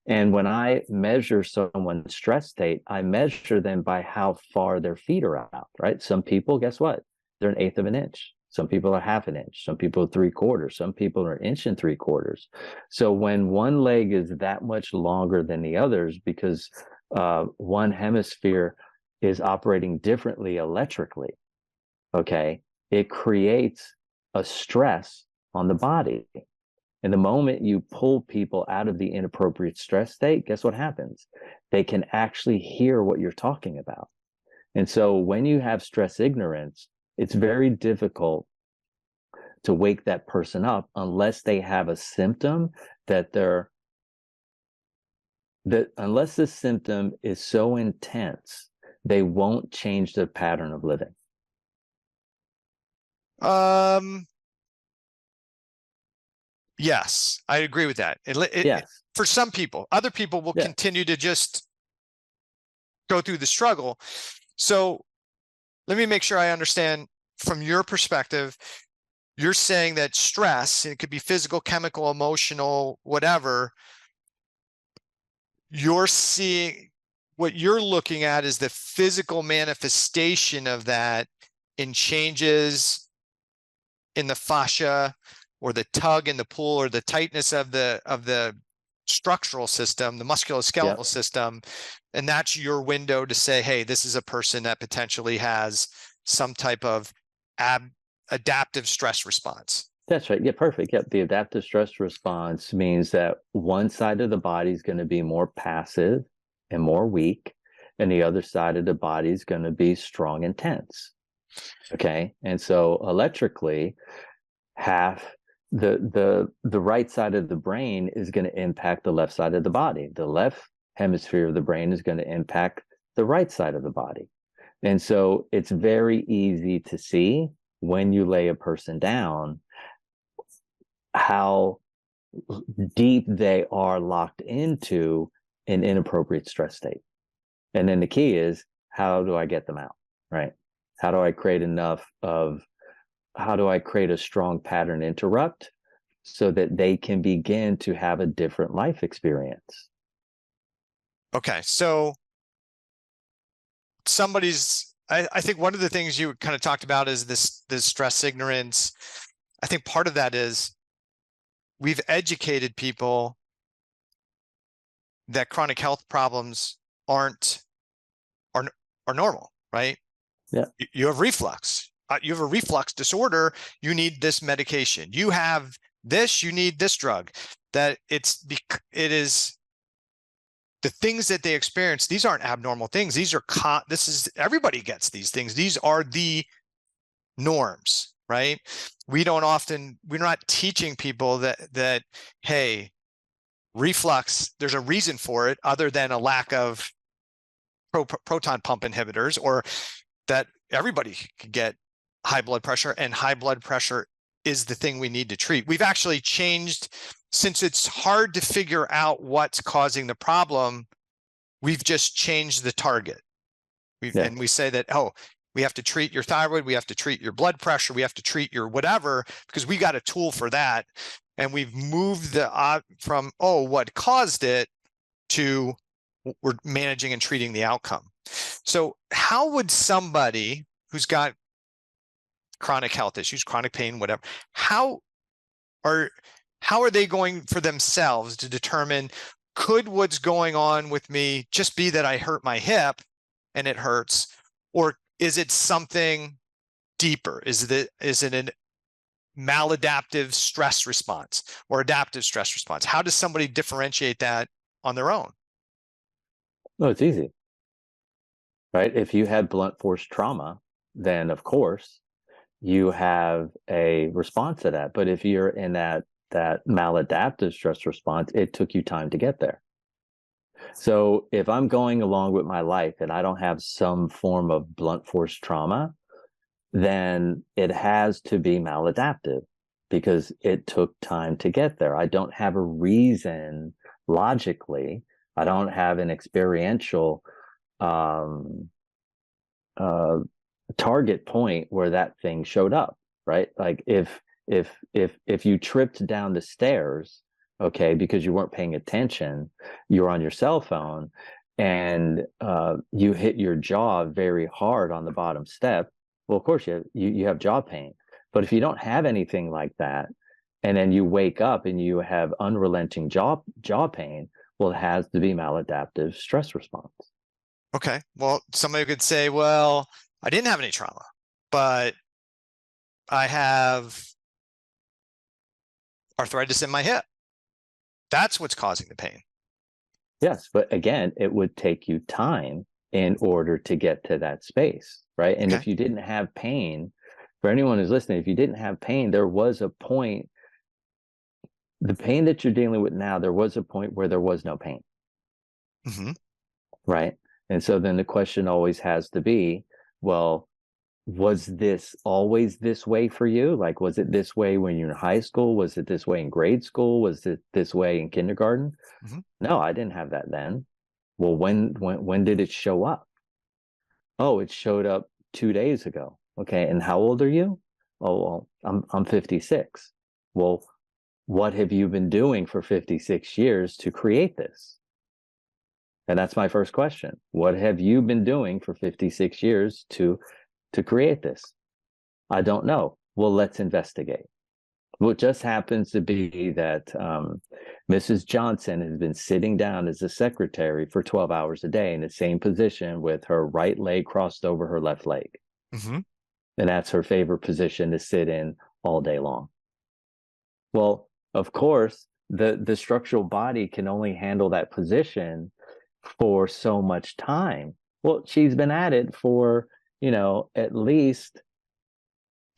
And when I measure someone's stress state, I measure them by how far their feet are out, right? Some people, guess what? They're 1/8 of an inch. Some people are 1/2 inch. Some people are 3/4. Some people are 1 3/4 inches. So when one leg is that much longer than the others, because one hemisphere is operating differently electrically, okay, it creates a stress on the body. And the moment you pull people out of the inappropriate stress state, guess what happens? They can actually hear what you're talking about. And so when you have stress ignorance, it's very difficult to wake that person up unless they have a symptom unless the symptom is so intense, they won't change the pattern of living. Yes, I agree with that. Yes. For some people, other people will continue to just go through the struggle. So let me make sure I understand from your perspective. You're saying that stress, it could be physical, chemical, emotional, whatever. You're seeing, what you're looking at is the physical manifestation of that in changes in the fascia, or the tug in the pull, or the tightness of the structural system, the musculoskeletal system. And that's your window to say, hey, this is a person that potentially has some type of adaptive stress response. That's right. Yeah, perfect. Yep. The adaptive stress response means that one side of the body is going to be more passive and more weak, and the other side of the body is going to be strong and tense. Okay. And so electrically, half the right side of the brain is going to impact the left side of the body. The left hemisphere of the brain is going to impact the right side of the body. And so it's very easy to see when you lay a person down how deep they are locked into an inappropriate stress state. And then the key is, how do I get them out, right? How do I create a strong pattern interrupt so that they can begin to have a different life experience? Okay. So I think one of the things you kind of talked about is this stress ignorance. I think part of that is we've educated people that chronic health problems are normal, right? Yeah. You have reflux. You have a reflux disorder. You need this medication. You have this. You need this drug. That it is the things that they experience. These aren't abnormal things. These are everybody gets these things. These are the norms, right? We're not teaching people that hey, reflux, there's a reason for it other than a lack of proton pump inhibitors, or that everybody could get high blood pressure, and high blood pressure is the thing we need to treat. We've actually changed, since it's hard to figure out what's causing the problem, we've just changed the target. And we say that, oh, we have to treat your thyroid, we have to treat your blood pressure, we have to treat your whatever, because we got a tool for that. And we've moved from, oh, what caused it, to we're managing and treating the outcome. So how would somebody who's got chronic health issues, chronic pain, whatever, how are they going for themselves to determine, could what's going on with me just be that I hurt my hip and it hurts, or is it something deeper? Is it a maladaptive stress response or adaptive stress response? How does somebody differentiate that on their own? No, it's easy, right? If you had blunt force trauma, then of course you have a response to that. But if you're in that maladaptive stress response, it took you time to get there. So if I'm going along with my life and I don't have some form of blunt force trauma, then it has to be maladaptive because it took time to get there. I don't have a reason logically. I don't have an experiential target point where that thing showed up, right? Like if you tripped down the stairs, okay, because you weren't paying attention, you're on your cell phone, and you hit your jaw very hard on the bottom step, well, of course you have jaw pain. But if you don't have anything like that, and then you wake up and you have unrelenting jaw pain, well, it has to be maladaptive stress response. Okay. Well, somebody could say, well, I didn't have any trauma, but I have arthritis in my hip. That's what's causing the pain. Yes, but again, it would take you time in order to get to that space, right? And if you didn't have pain, for anyone who's listening, if you didn't have pain, there was a point, the pain that you're dealing with now, there was a point where there was no pain. Mm-hmm. Right? And so then the question always has to be, well, was this always this way for you? Like, was it this way when you're in high school? Was it this way in grade school? Was it this way in kindergarten? Mm-hmm. No, I didn't have that then. Well, when did it show up? Oh, it showed up 2 days ago. Okay, and how old are you? Oh, well, I'm 56. Well, what have you been doing for 56 years to create this? And that's my first question. What have you been doing for 56 years to create this? I don't know. Well, let's investigate. Well, it just happens to be that Mrs. Johnson has been sitting down as a secretary for 12 hours a day in the same position with her right leg crossed over her left leg. Mm-hmm. And that's her favorite position to sit in all day long. Well, of course, the structural body can only handle that position for so much time Well, she's been at it for, at least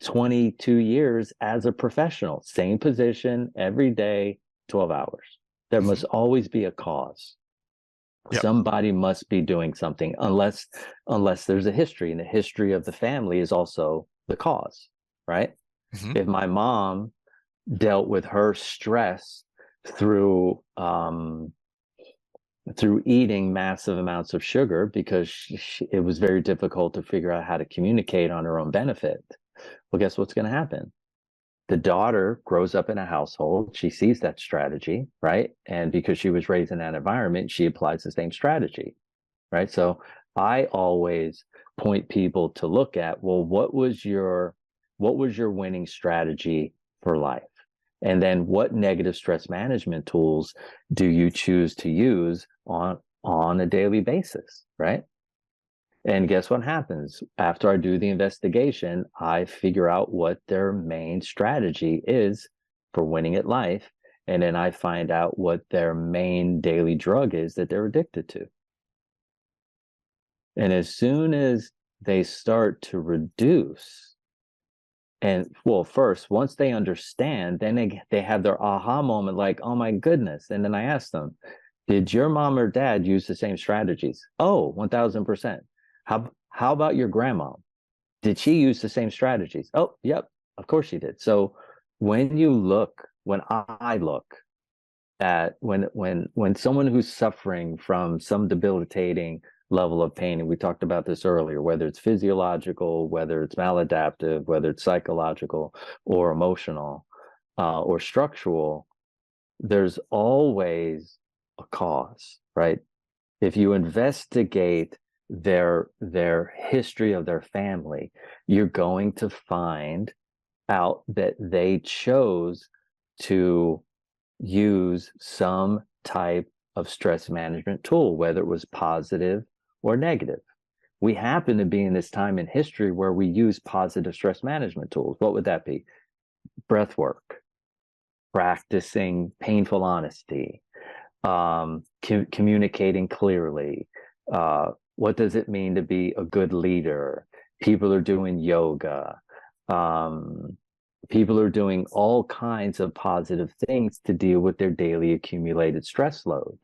22 years as a professional, same position every day, 12 hours. There must always be a cause. Yep. Somebody must be doing something, unless there's a history, and the history of the family is also the cause, right? Mm-hmm. If my mom dealt with her stress through eating massive amounts of sugar because it was very difficult to figure out how to communicate on her own benefit, well, guess what's going to happen? The daughter grows up in a household, she sees that strategy, right? And because she was raised in that environment, she applies the same strategy, right? So I always point people to look at, well, what was your winning strategy for life? And then what negative stress management tools do you choose to use on a daily basis, right? And guess what happens? After I do the investigation, I figure out what their main strategy is for winning at life. And then I find out what their main daily drug is that they're addicted to. And as soon as they start to reduce, and well, first, once they understand, then they have their aha moment, like, oh my goodness. And then I ask them, did your mom or dad use the same strategies? Oh, 1000%. How about your grandma? Did she use the same strategies? Oh, yep, of course she did. So when I look at when someone who's suffering from some debilitating level of pain, and we talked about this earlier, whether it's physiological, whether it's maladaptive, whether it's psychological or emotional, or structural, there's always a cause, right? If you investigate their history of their family, you're going to find out that they chose to use some type of stress management tool, whether it was positive or negative. We happen to be in this time in history where we use positive stress management tools. What would that be? Breath work, practicing painful honesty, communicating clearly. What does it mean to be a good leader? People are doing yoga. People are doing all kinds of positive things to deal with their daily accumulated stress load,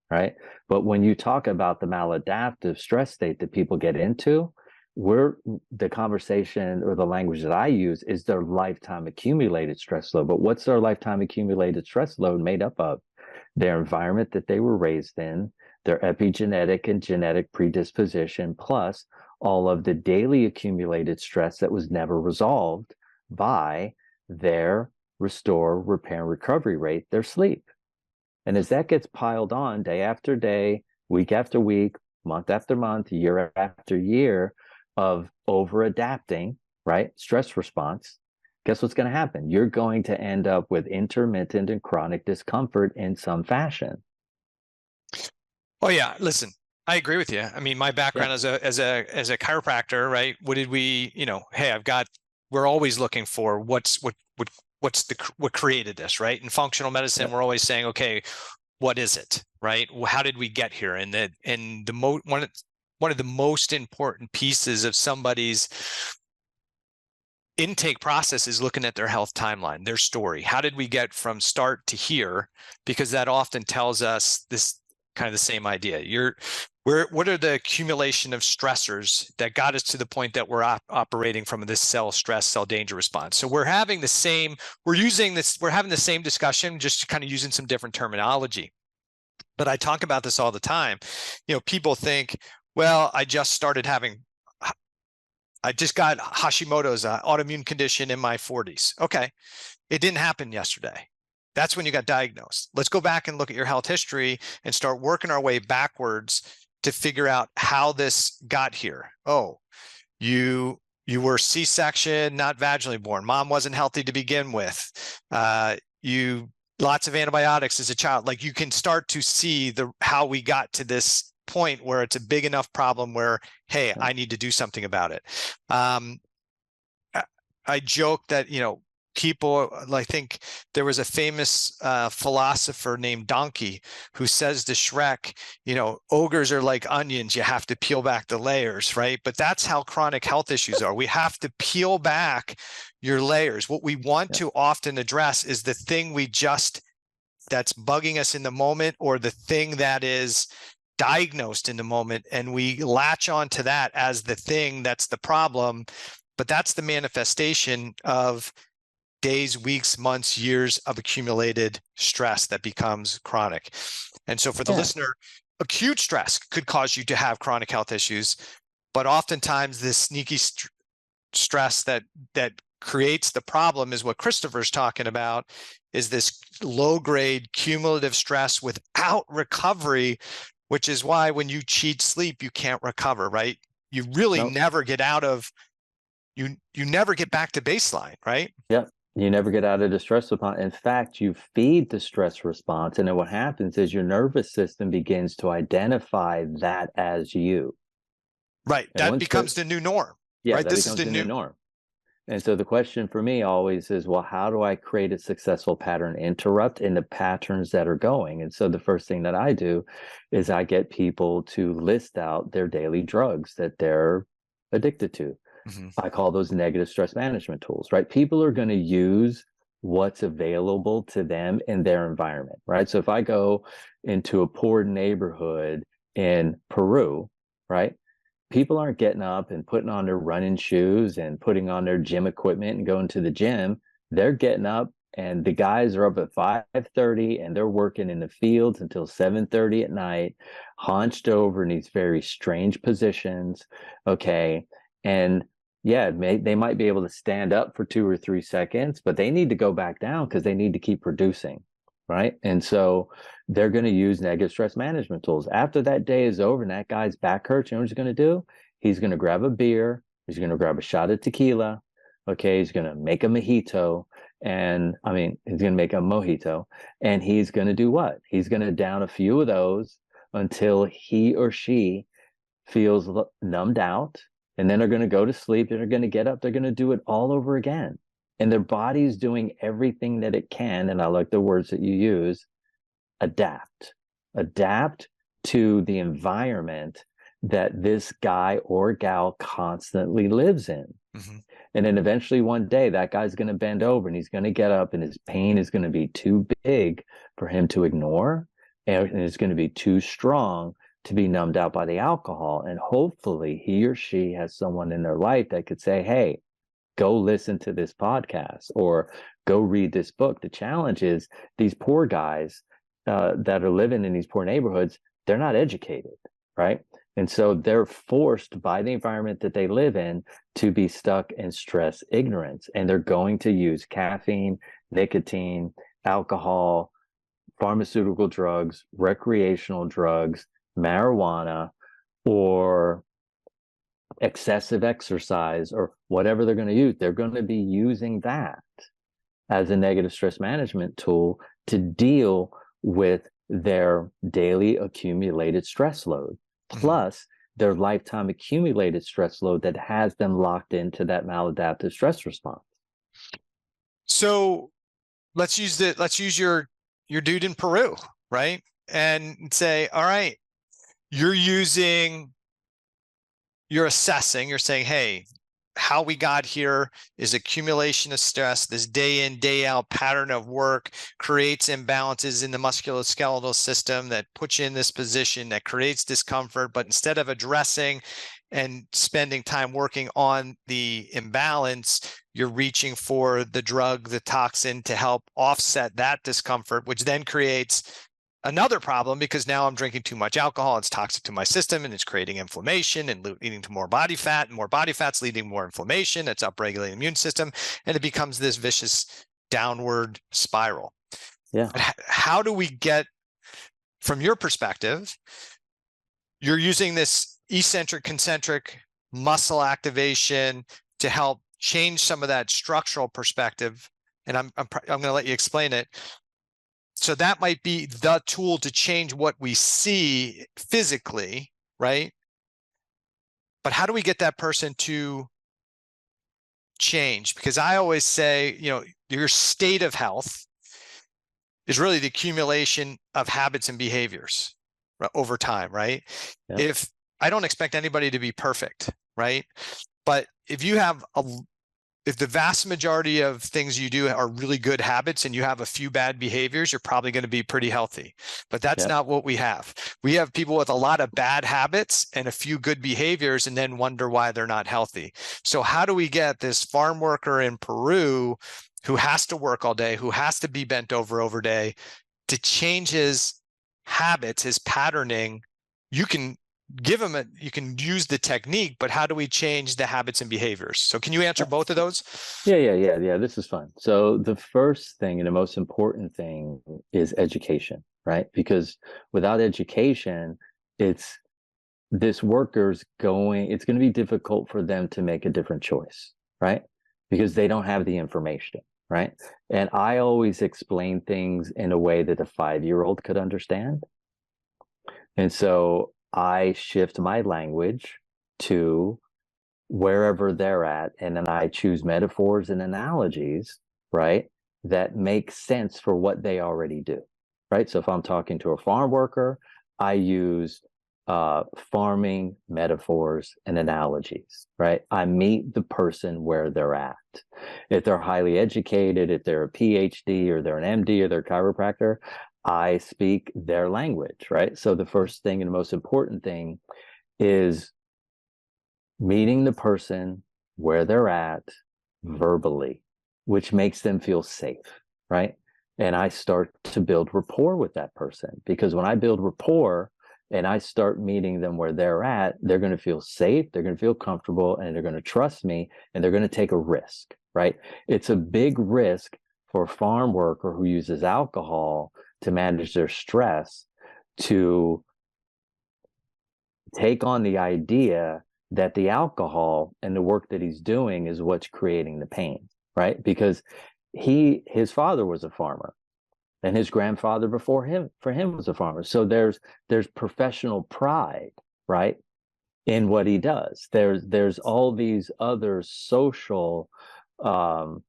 right? But when you talk about the maladaptive stress state that people get into, the conversation or the language that I use is their lifetime accumulated stress load. But what's their lifetime accumulated stress load made up of? Their environment that they were raised in, their epigenetic and genetic predisposition, plus all of the daily accumulated stress that was never resolved by their restore, repair, and recovery rate, their sleep. And as that gets piled on day after day, week after week, month after month, year after year of over adapting, right? Stress response, guess what's going to happen? You're going to end up with intermittent and chronic discomfort in some fashion. Oh yeah, listen, I agree with you. I mean, my background as a chiropractor, right? What did we, hey, we're always looking for what created this, right? In functional medicine, we're always saying, okay, what is it, right? How did we get here? And one of the most important pieces of somebody's intake process is looking at their health timeline, their story. How did we get from start to here? Because that often tells us this kind of the same idea. What are the accumulation of stressors that got us to the point that we're operating from this cell stress, cell danger response? So we're having the same discussion, just kind of using some different terminology. But I talk about this all the time. People think, well, I just got Hashimoto's autoimmune condition in my 40s. Okay, it didn't happen yesterday. That's when you got diagnosed. Let's go back and look at your health history and start working our way backwards to figure out how this got here. Oh, you were C-section, not vaginally born. Mom wasn't healthy to begin with. Lots of antibiotics as a child. Like, you can start to see how we got to this point where it's a big enough problem where, hey, I need to do something about it. I joke that, people, I think there was a famous philosopher named Donkey who says to Shrek, ogres are like onions, you have to peel back the layers, right? But that's how chronic health issues are. We have to peel back your layers. What we want to often address is the thing that's bugging us in the moment, or the thing that is diagnosed in the moment, and we latch on to that as the thing that's the problem. But that's the manifestation of days, weeks, months, years of accumulated stress that becomes chronic. And so for the listener, acute stress could cause you to have chronic health issues, but oftentimes this sneaky stress that creates the problem is what Christopher's talking about, is this low-grade cumulative stress without recovery, which is why when you cheat sleep, you can't recover, right? You really never get out of, you never get back to baseline, right? Yep. You never get out of the stress response. In fact, you feed the stress response. And then what happens is your nervous system begins to identify that as you. Right. And that becomes the new norm. Yeah, right? that becomes the new norm. And so the question for me always is, well, how do I create a successful pattern interrupt in the patterns that are going? And so the first thing that I do is I get people to list out their daily drugs that they're addicted to. Mm-hmm. I call those negative stress management tools, right? People are going to use what's available to them in their environment, right? So if I go into a poor neighborhood in Peru, right? People aren't getting up and putting on their running shoes and putting on their gym equipment and going to the gym. They're getting up, and the guys are up at 5:30 and they're working in the fields until 7:30 at night, hunched over in these very strange positions. Okay. And yeah, they might be able to stand up for 2 or 3 seconds, but they need to go back down because they need to keep producing. Right. And so they're going to use negative stress management tools. After that day is over and that guy's back hurts, you know what he's going to do? He's going to grab a beer. He's going to grab a shot of tequila. Okay. He's going to make a mojito. And he's going to make a mojito. And he's going to do what? He's going to down a few of those until he or she feels numbed out. And then they're going to go to sleep. They're going to get up. They're going to do it all over again. And their body's doing everything that it can. And I like the words that you use, adapt to the environment that this guy or gal constantly lives in. Mm-hmm. And then eventually one day that guy's going to bend over and he's going to get up, and his pain is going to be too big for him to ignore. And it's going to be too strong to be numbed out by the alcohol. And hopefully he or she has someone in their life that could say, hey, go listen to this podcast or go read this book. The challenge is these poor guys that are living in these poor neighborhoods, they're not educated, right? And so they're forced by the environment that they live in to be stuck in stress ignorance. And they're going to use caffeine, nicotine, alcohol, pharmaceutical drugs, recreational drugs, marijuana, or excessive exercise, or whatever they're going to use. They're going to be using that as a negative stress management tool to deal with their daily accumulated stress load, plus their lifetime accumulated stress load that has them locked into that maladaptive stress response. So let's use your dude in Peru, right? And say, all right, you're assessing, you're saying, hey, how we got here is accumulation of stress. This day in, day out pattern of work creates imbalances in the musculoskeletal system that puts you in this position that creates discomfort. But instead of addressing and spending time working on the imbalance, you're reaching for the drug, the toxin, to help offset that discomfort, which then creates another problem, because now I'm drinking too much alcohol. It's toxic to my system and it's creating inflammation and leading to more body fat, and more body fat's leading to more inflammation. It's upregulating the immune system, and it becomes this vicious downward spiral. Yeah. How do we get, from your perspective, you're using this eccentric, concentric muscle activation to help change some of that structural perspective. And I'm going to let you explain it. So that might be the tool to change what we see physically, right? But how do we get that person to change? Because I always say, your state of health is really the accumulation of habits and behaviors over time, right? Yep. If I don't expect anybody to be perfect, right? But if the vast majority of things you do are really good habits and you have a few bad behaviors, you're probably going to be pretty healthy. But that's not what we have. We have people with a lot of bad habits and a few good behaviors and then wonder why they're not healthy. So how do we get this farm worker in Peru who has to work all day, who has to be bent over day, to change his habits, his patterning? You can give him you can use the technique, but how do we change the habits and behaviors? So can you answer both of those? Yeah. This is fun. So the first thing and the most important thing is education, right? Because without education, it's going to be difficult for them to make a different choice, right? Because they don't have the information, right? And I always explain things in a way that a 5-year-old could understand. And so I shift my language to wherever they're at, and then I choose metaphors and analogies, right, that make sense for what they already do, right? So if I'm talking to a farm worker, I use farming metaphors and analogies, right? I meet the person where they're at. If they're highly educated, if they're a PhD or they're an MD or they're a chiropractor, I speak their language, right? So the first thing and the most important thing is meeting the person where they're at verbally, which makes them feel safe, right? And I start to build rapport with that person, because when I build rapport and I start meeting them where they're at, they're going to feel safe, they're going to feel comfortable, and they're going to trust me, and they're going to take a risk, right? It's a big risk for a farm worker who uses alcohol to manage their stress to take on the idea that the alcohol and the work that he's doing is what's creating the pain, right? Because his father was a farmer, and his grandfather before him was a farmer. So there's professional pride, right, in what he does. There's all these other social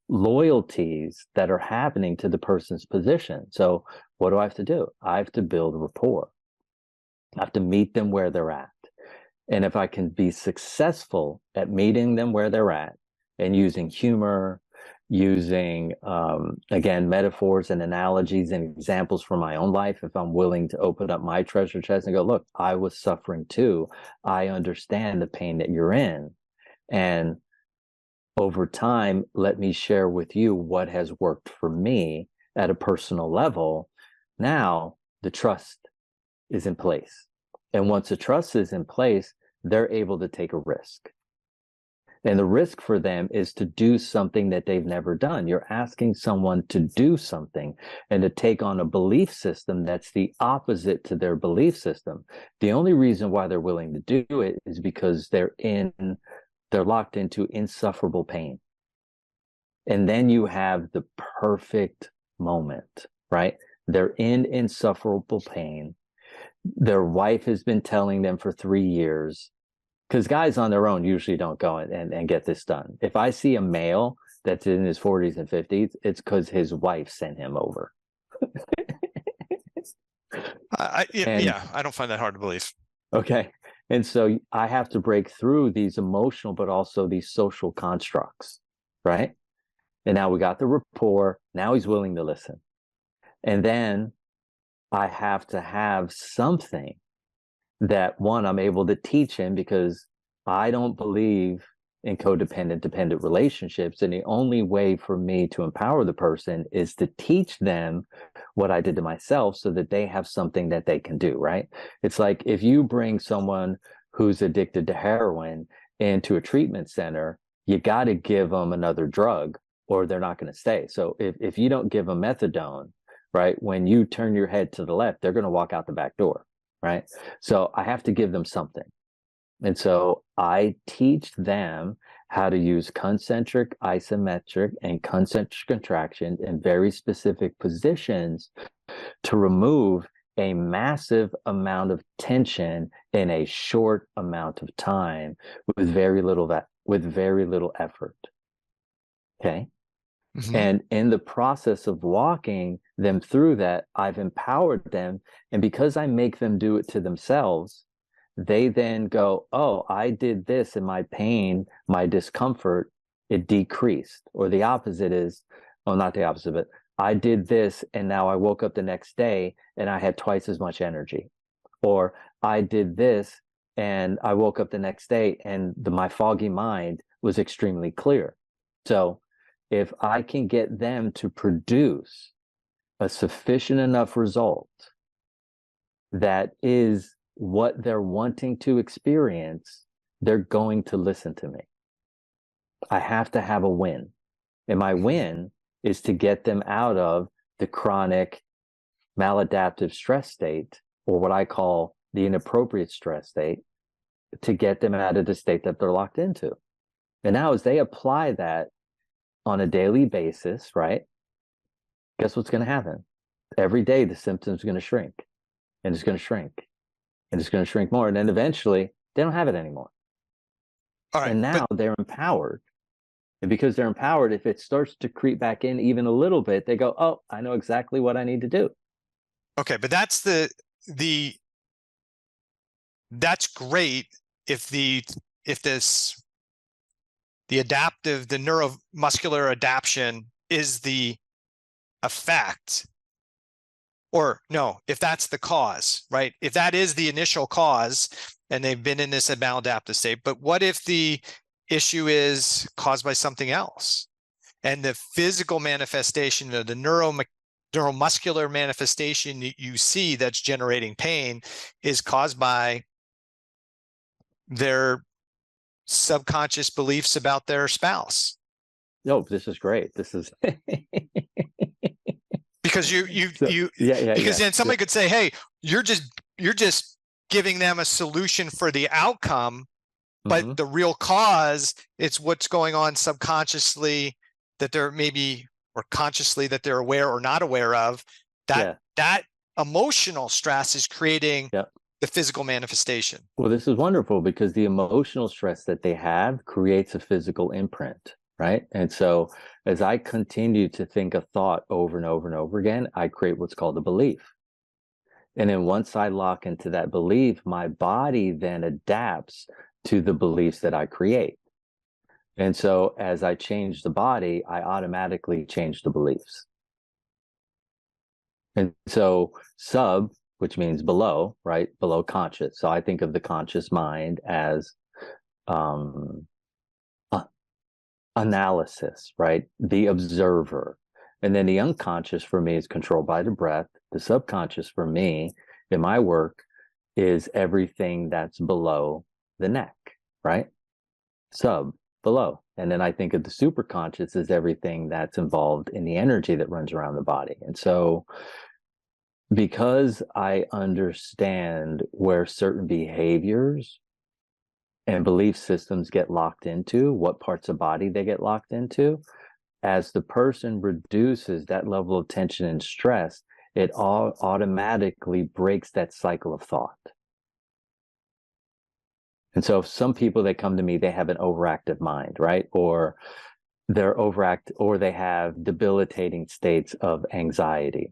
loyalties that are happening to the person's position. So what do I have to do? I have to build rapport. I have to meet them where they're at. And if I can be successful at meeting them where they're at and using humor, using, again, metaphors and analogies and examples from my own life, if I'm willing to open up my treasure chest and go, look, I was suffering too. I understand the pain that you're in. And over time, let me share with you what has worked for me at a personal level. Now the trust is in place. And once the trust is in place, they're able to take a risk. And the risk for them is to do something that they've never done. You're asking someone to do something and to take on a belief system that's the opposite to their belief system. The only reason why they're willing to do it is because they're locked into insufferable pain. And then you have the perfect moment, right? They're in insufferable pain. Their wife has been telling them for 3 years, because guys on their own usually don't go and get this done. If I see a male that's in his 40s and 50s, it's because his wife sent him over. I don't find that hard to believe. Okay. And so I have to break through these emotional, but also these social constructs, right? And now we got the rapport. Now he's willing to listen. And then I have to have something that, one, I'm able to teach him, because I don't believe in codependent dependent relationships. And the only way for me to empower the person is to teach them what I did to myself so that they have something that they can do, right? It's like if you bring someone who's addicted to heroin into a treatment center, you got to give them another drug or they're not going to stay. So if you don't give them methadone, right, when you turn your head to the left, they're going to walk out the back door, right? So I have to give them something. And so I teach them how to use concentric, isometric, and concentric contraction in very specific positions to remove a massive amount of tension in a short amount of time with very little effort. Okay. Mhm. And in the process of walking them through that, I've empowered them. And because I make them do it to themselves, they then go, oh, I did this and my pain, my discomfort, it decreased. Or the opposite is, well, not the opposite, but I did this and now I woke up the next day and I had twice as much energy. Or I did this and I woke up the next day and my foggy mind was extremely clear. So if I can get them to produce a sufficient enough result that is what they're wanting to experience, they're going to listen to me. I have to have a win. And my win is to get them out of the chronic maladaptive stress state, or what I call the inappropriate stress state, to get them out of the state that they're locked into. And now as they apply that on a daily basis, right? Guess what's going to happen? Every day the symptoms are going to shrink, and it's going to shrink, and it's going to shrink more. And then eventually they don't have it anymore. All right. And now they're empowered. And because they're empowered, if it starts to creep back in even a little bit, they go, oh, I know exactly what I need to do. Okay, but that's that's great if the adaptive, the neuromuscular adaptation is the effect, or no, if that's the cause, right? If that is the initial cause and they've been in this maladaptive state, but what if the issue is caused by something else? And the physical manifestation of the neuromuscular manifestation that you see that's generating pain is caused by their subconscious beliefs about their spouse. No, this is great. This is Because because then somebody could say, hey, you're just giving them a solution for the outcome, but the real cause, it's what's going on subconsciously that they're maybe, or consciously that they're aware or not aware of, that emotional stress is creating the physical manifestation. Well, this is wonderful because the emotional stress that they have creates a physical imprint, right? And so as I continue to think a thought over and over and over again, I create what's called a belief. And then once I lock into that belief, my body then adapts to the beliefs that I create. And so as I change the body, I automatically change the beliefs. And so sub, which means below, right? Below conscious. So I think of the conscious mind as analysis, right? The observer. And then the unconscious for me is controlled by the breath. The subconscious for me in my work is everything that's below the neck, right? Sub, below. And then I think of the superconscious as everything that's involved in the energy that runs around the body. And so because I understand where certain behaviors and belief systems get locked into, what parts of body they get locked into, as the person reduces that level of tension and stress, it all automatically breaks that cycle of thought. And so some people that come to me, they have an overactive mind, right? Or they're or they have debilitating states of anxiety.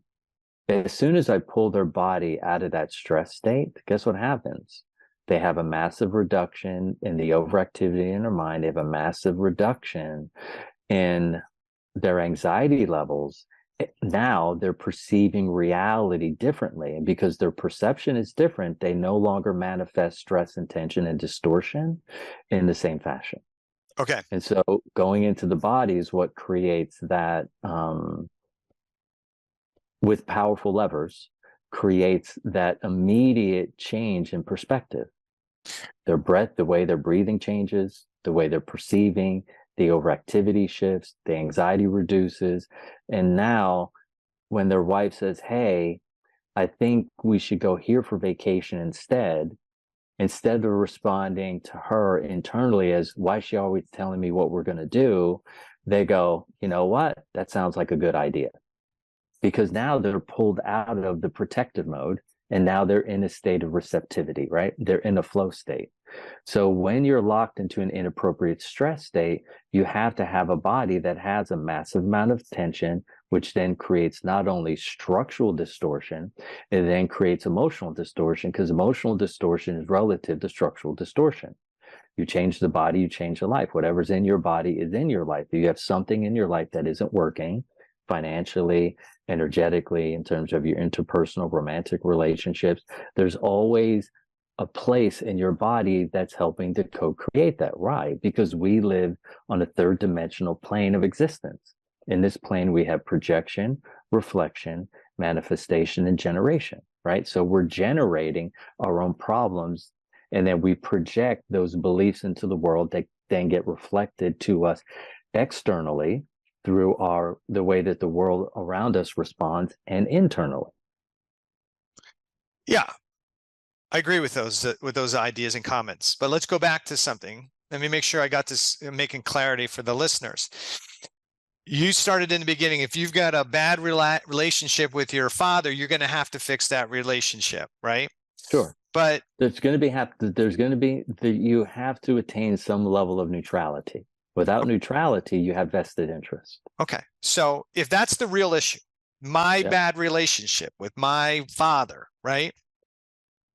As soon as I pull their body out of that stress state, guess what happens? They have a massive reduction in the overactivity in their mind. They have a massive reduction in their anxiety levels. Now they're perceiving reality differently. And because their perception is different, they no longer manifest stress and tension and distortion in the same fashion. Okay. And so going into the body is what creates that, with powerful levers, creates that immediate change in perspective. Their breath, the way they're breathing changes, the way they're perceiving, the overactivity shifts, the anxiety reduces. And now when their wife says, hey, I think we should go here for vacation instead of responding to her internally as, why is she always telling me what we're going to do? They go, you know what? That sounds like a good idea. Because now they're pulled out of the protective mode And now they're in a state of receptivity, right? They're in a flow state. So when you're locked into an inappropriate stress state, you have to have a body that has a massive amount of tension, which then creates not only structural distortion, it then creates emotional distortion, because emotional distortion is relative to structural distortion. You change the body, you change the life. Whatever's in your body is in your life. If you have something in your life that isn't working financially, energetically, in terms of your interpersonal romantic relationships, there's always a place in your body that's helping to co-create that, right? Because we live on a third dimensional plane of existence. In this plane, we have projection, reflection, manifestation, and generation, right? So we're generating our own problems, and then we project those beliefs into the world that then get reflected to us externally through the way that the world around us responds, and internally. Yeah, I agree with those ideas and comments. But let's go back to something. Let me make sure I got this making clarity for the listeners. You started in the beginning. If you've got a bad relationship with your father, you're going to have to fix that relationship, right? Sure. But you have to attain some level of neutrality. Without neutrality, you have vested interest. Okay. So if that's the real issue, my bad relationship with my father, right?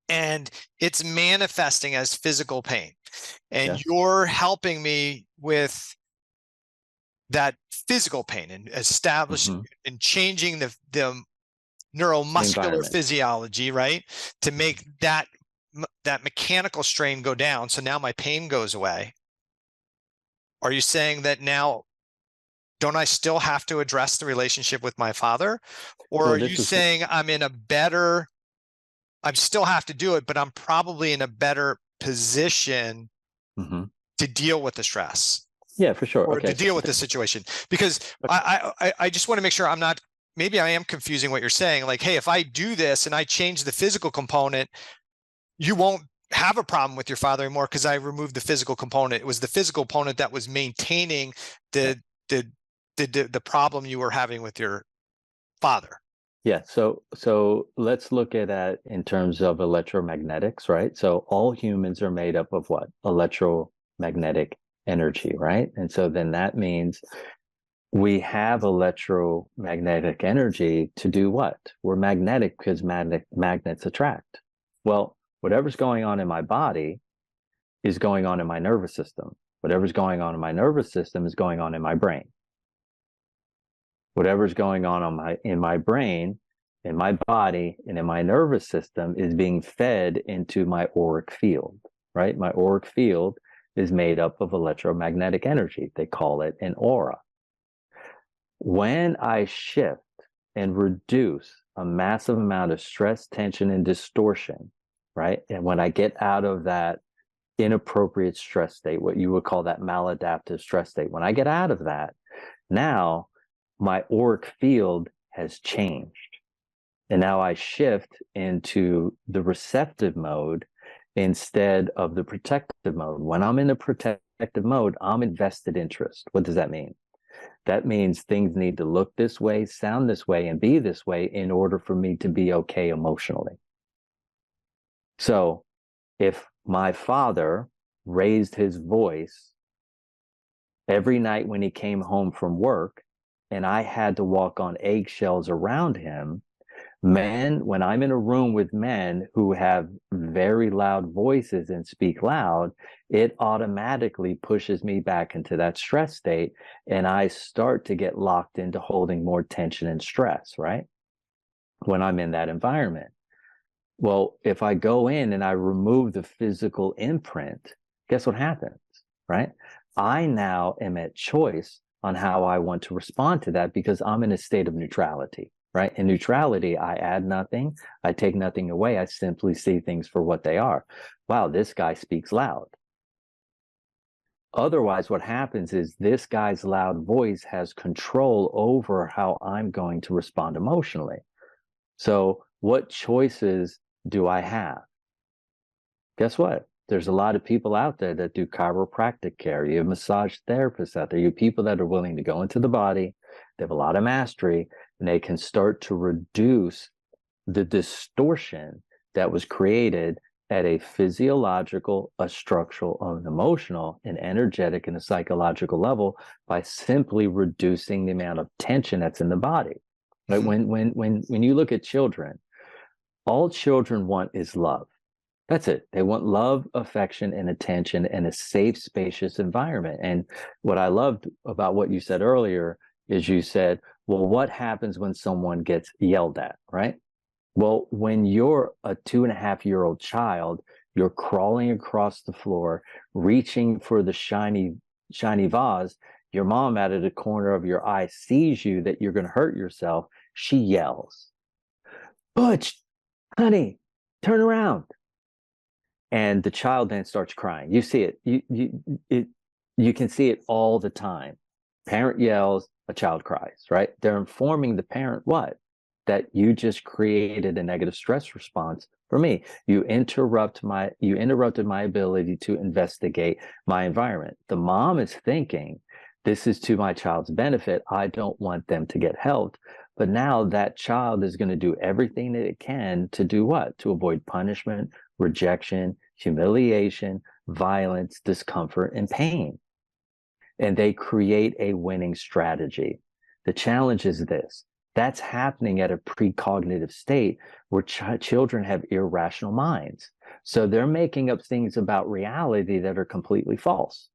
And it's manifesting as physical pain. And you're helping me with that physical pain and establishing and changing the neuromuscular physiology, right? To make that mechanical strain go down. So now my pain goes away. Are you saying that now, don't I still have to address the relationship with my father? Or are you saying I still have to do it, but I'm probably in a better position to deal with the stress? Yeah, for sure. Or to deal with the situation? Because I just want to make sure I'm not, maybe I am confusing what you're saying. Like, hey, if I do this and I change the physical component, you won't have a problem with your father anymore because I removed the physical component. It was the physical component that was maintaining the problem you were having with your father. Yeah. So let's look at that in terms of electromagnetics, right? So all humans are made up of what? Electromagnetic energy, right? And so then that means we have electromagnetic energy to do what? We're magnetic because magnets attract. Well, whatever's going on in my body is going on in my nervous system. Whatever's going on in my nervous system is going on in my brain. Whatever's going on in my brain, in my body, and in my nervous system is being fed into my auric field, right? My auric field is made up of electromagnetic energy. They call it an aura. When I shift and reduce a massive amount of stress, tension, and distortion, right? And when I get out of that inappropriate stress state, what you would call that maladaptive stress state, when I get out of that, now my auric field has changed. And now I shift into the receptive mode instead of the protective mode. When I'm in the protective mode, I'm in vested interest. What does that mean? That means things need to look this way, sound this way, and be this way in order for me to be okay emotionally. So if my father raised his voice every night when he came home from work, and I had to walk on eggshells around him, when I'm in a room with men who have very loud voices and speak loud, it automatically pushes me back into that stress state, and I start to get locked into holding more tension and stress, right? When I'm in that environment. Well, if I go in and I remove the physical imprint, guess what happens, right? I now am at choice on how I want to respond to that because I'm in a state of neutrality, right? In neutrality, I add nothing, I take nothing away, I simply see things for what they are. Wow, this guy speaks loud. Otherwise, what happens is this guy's loud voice has control over how I'm going to respond emotionally. So what choices do I have? Guess what? There's a lot of people out there that do chiropractic care. You have massage therapists out there. You have people that are willing to go into the body. They have a lot of mastery, and they can start to reduce the distortion that was created at a physiological, a structural, an emotional, an energetic, and a psychological level by simply reducing the amount of tension that's in the body. Right? When you look at children, all children want is love. That's it. They want love, affection, and attention, and a safe, spacious environment. And what I loved about what you said earlier is you said, well, what happens when someone gets yelled at, right? Well, when you're a 2.5-year-old child, you're crawling across the floor, reaching for the shiny vase. Your mom out of the corner of your eye sees you that you're going to hurt yourself. She yells, "Butch, honey, turn around." And the child then starts crying. You see it. You can see it all the time. Parent yells, a child cries, right? They're informing the parent what? That you just created a negative stress response for me. You interrupted my ability to investigate my environment. The mom is thinking, this is to my child's benefit. I don't want them to get helped. But now that child is going to do everything that it can to do what? To avoid punishment, rejection, humiliation, violence, discomfort, and pain. And they create a winning strategy. The challenge is this. That's happening at a precognitive state where children have irrational minds. So they're making up things about reality that are completely false.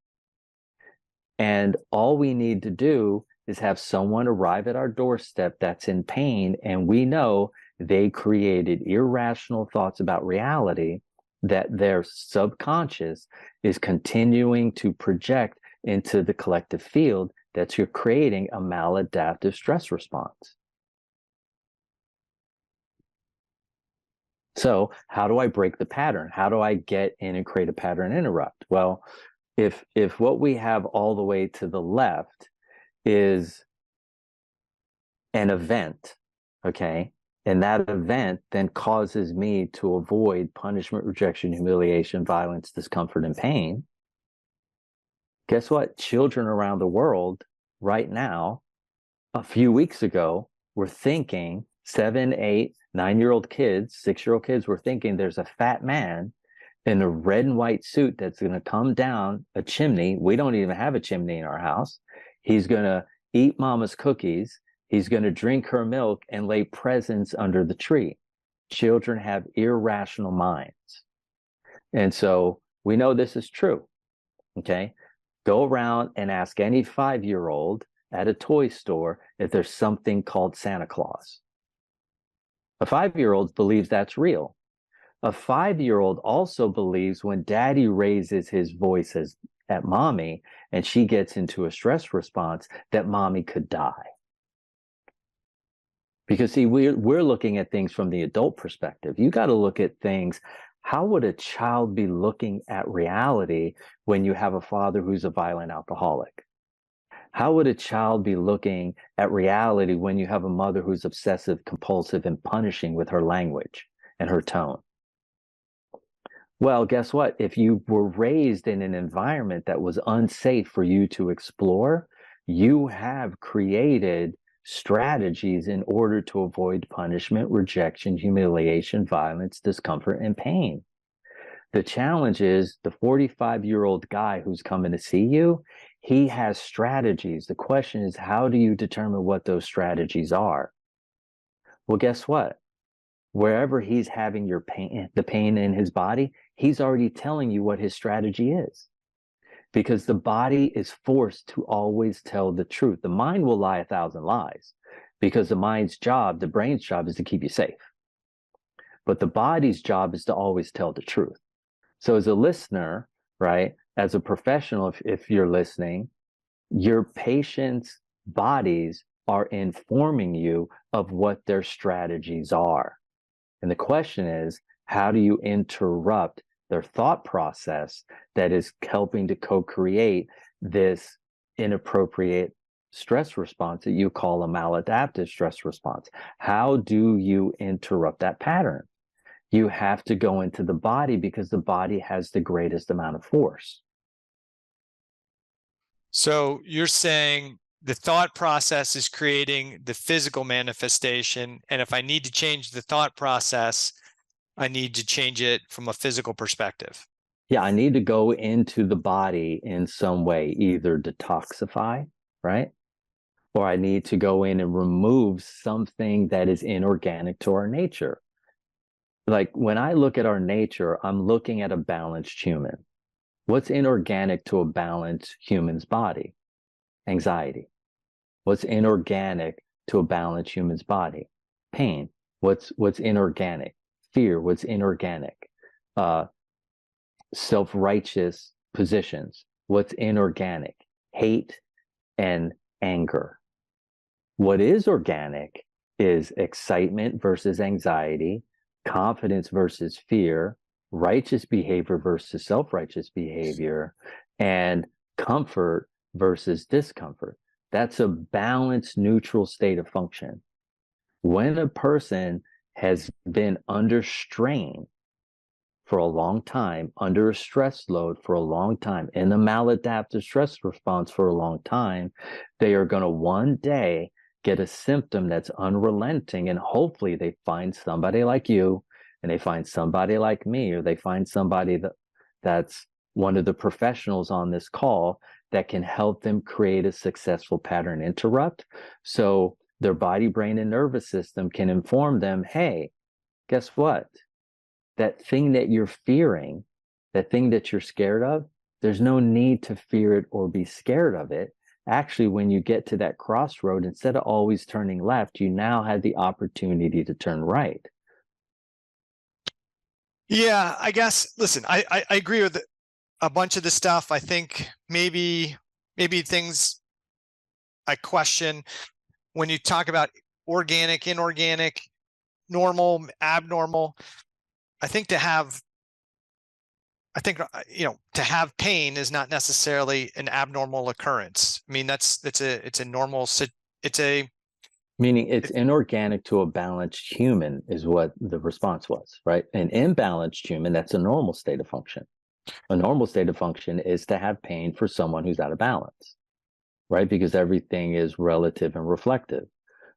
And all we need to do is have someone arrive at our doorstep that's in pain, and we know they created irrational thoughts about reality that their subconscious is continuing to project into the collective field, that you're creating a maladaptive stress response. So how do I break the pattern? How do I get in and create a pattern interrupt? Well, if what we have all the way to the left is an event, okay, and that event then causes me to avoid punishment, rejection, humiliation, violence, discomfort, and pain, guess what? Children around the world right now, a few weeks ago, were thinking, 7, 8, 9-year-old kids, 6-year-old kids were thinking there's a fat man in a red and white suit that's going to come down a chimney. We don't even have a chimney in our house. He's going to eat mama's cookies. He's going to drink her milk and lay presents under the tree. Children have irrational minds. And so we know this is true. Okay. Go around and ask any 5-year-old at a toy store if there's something called Santa Claus. A 5-year-old believes that's real. A 5-year-old also believes when daddy raises his voice at mommy and she gets into a stress response, that mommy could die. Because see, we're looking at things from the adult perspective. You got to look at things. How would a child be looking at reality when you have a father who's a violent alcoholic? How would a child be looking at reality when you have a mother who's obsessive, compulsive, and punishing with her language and her tone? Well, guess what? If you were raised in an environment that was unsafe for you to explore, you have created strategies in order to avoid punishment, rejection, humiliation, violence, discomfort, and pain. The challenge is the 45-year-old guy who's coming to see you, he has strategies. The question is, how do you determine what those strategies are? Well, guess what? Wherever he's having the pain in his body, he's already telling you what his strategy is. Because the body is forced to always tell the truth. The mind will lie 1,000 lies because the mind's job, the brain's job, is to keep you safe. But the body's job is to always tell the truth. So as a listener, right, as a professional, if you're listening, your patients' bodies are informing you of what their strategies are. And the question is, how do you interrupt their thought process that is helping to co-create this inappropriate stress response that you call a maladaptive stress response? How do you interrupt that pattern? You have to go into the body because the body has the greatest amount of force. So you're saying the thought process is creating the physical manifestation. And if I need to change the thought process, I need to change it from a physical perspective. Yeah, I need to go into the body in some way, either detoxify, right? Or I need to go in and remove something that is inorganic to our nature. Like when I look at our nature, I'm looking at a balanced human. What's inorganic to a balanced human's body? Anxiety. What's inorganic to a balanced human's body? Pain. What's inorganic? Fear. What's inorganic? Self-righteous positions. What's inorganic? Hate and anger. What is organic is excitement versus anxiety, confidence versus fear, righteous behavior versus self-righteous behavior, and comfort versus discomfort. That's a balanced, neutral state of function. When a person has been under strain for a long time, under a stress load for a long time, in a maladaptive stress response for a long time, they are going to one day get a symptom that's unrelenting, and hopefully they find somebody like you, and they find somebody like me, or they find somebody that's one of the professionals on this call that can help them create a successful pattern interrupt, so their body, brain, and nervous system can inform them, hey, guess what? That thing that you're fearing, that thing that you're scared of, there's no need to fear it or be scared of it. Actually, when you get to that crossroad, instead of always turning left, you now have the opportunity to turn right. Yeah, I guess, listen, I agree with a bunch of the stuff. I think maybe things I question when you talk about organic, inorganic, normal, abnormal. I think to have pain is not necessarily an abnormal occurrence. I mean, it's a normal, meaning it's inorganic to a balanced human is what the response was, right? An imbalanced human, that's a normal state of function. A normal state of function is to have pain for someone who's out of balance, right? Because everything is relative and reflective.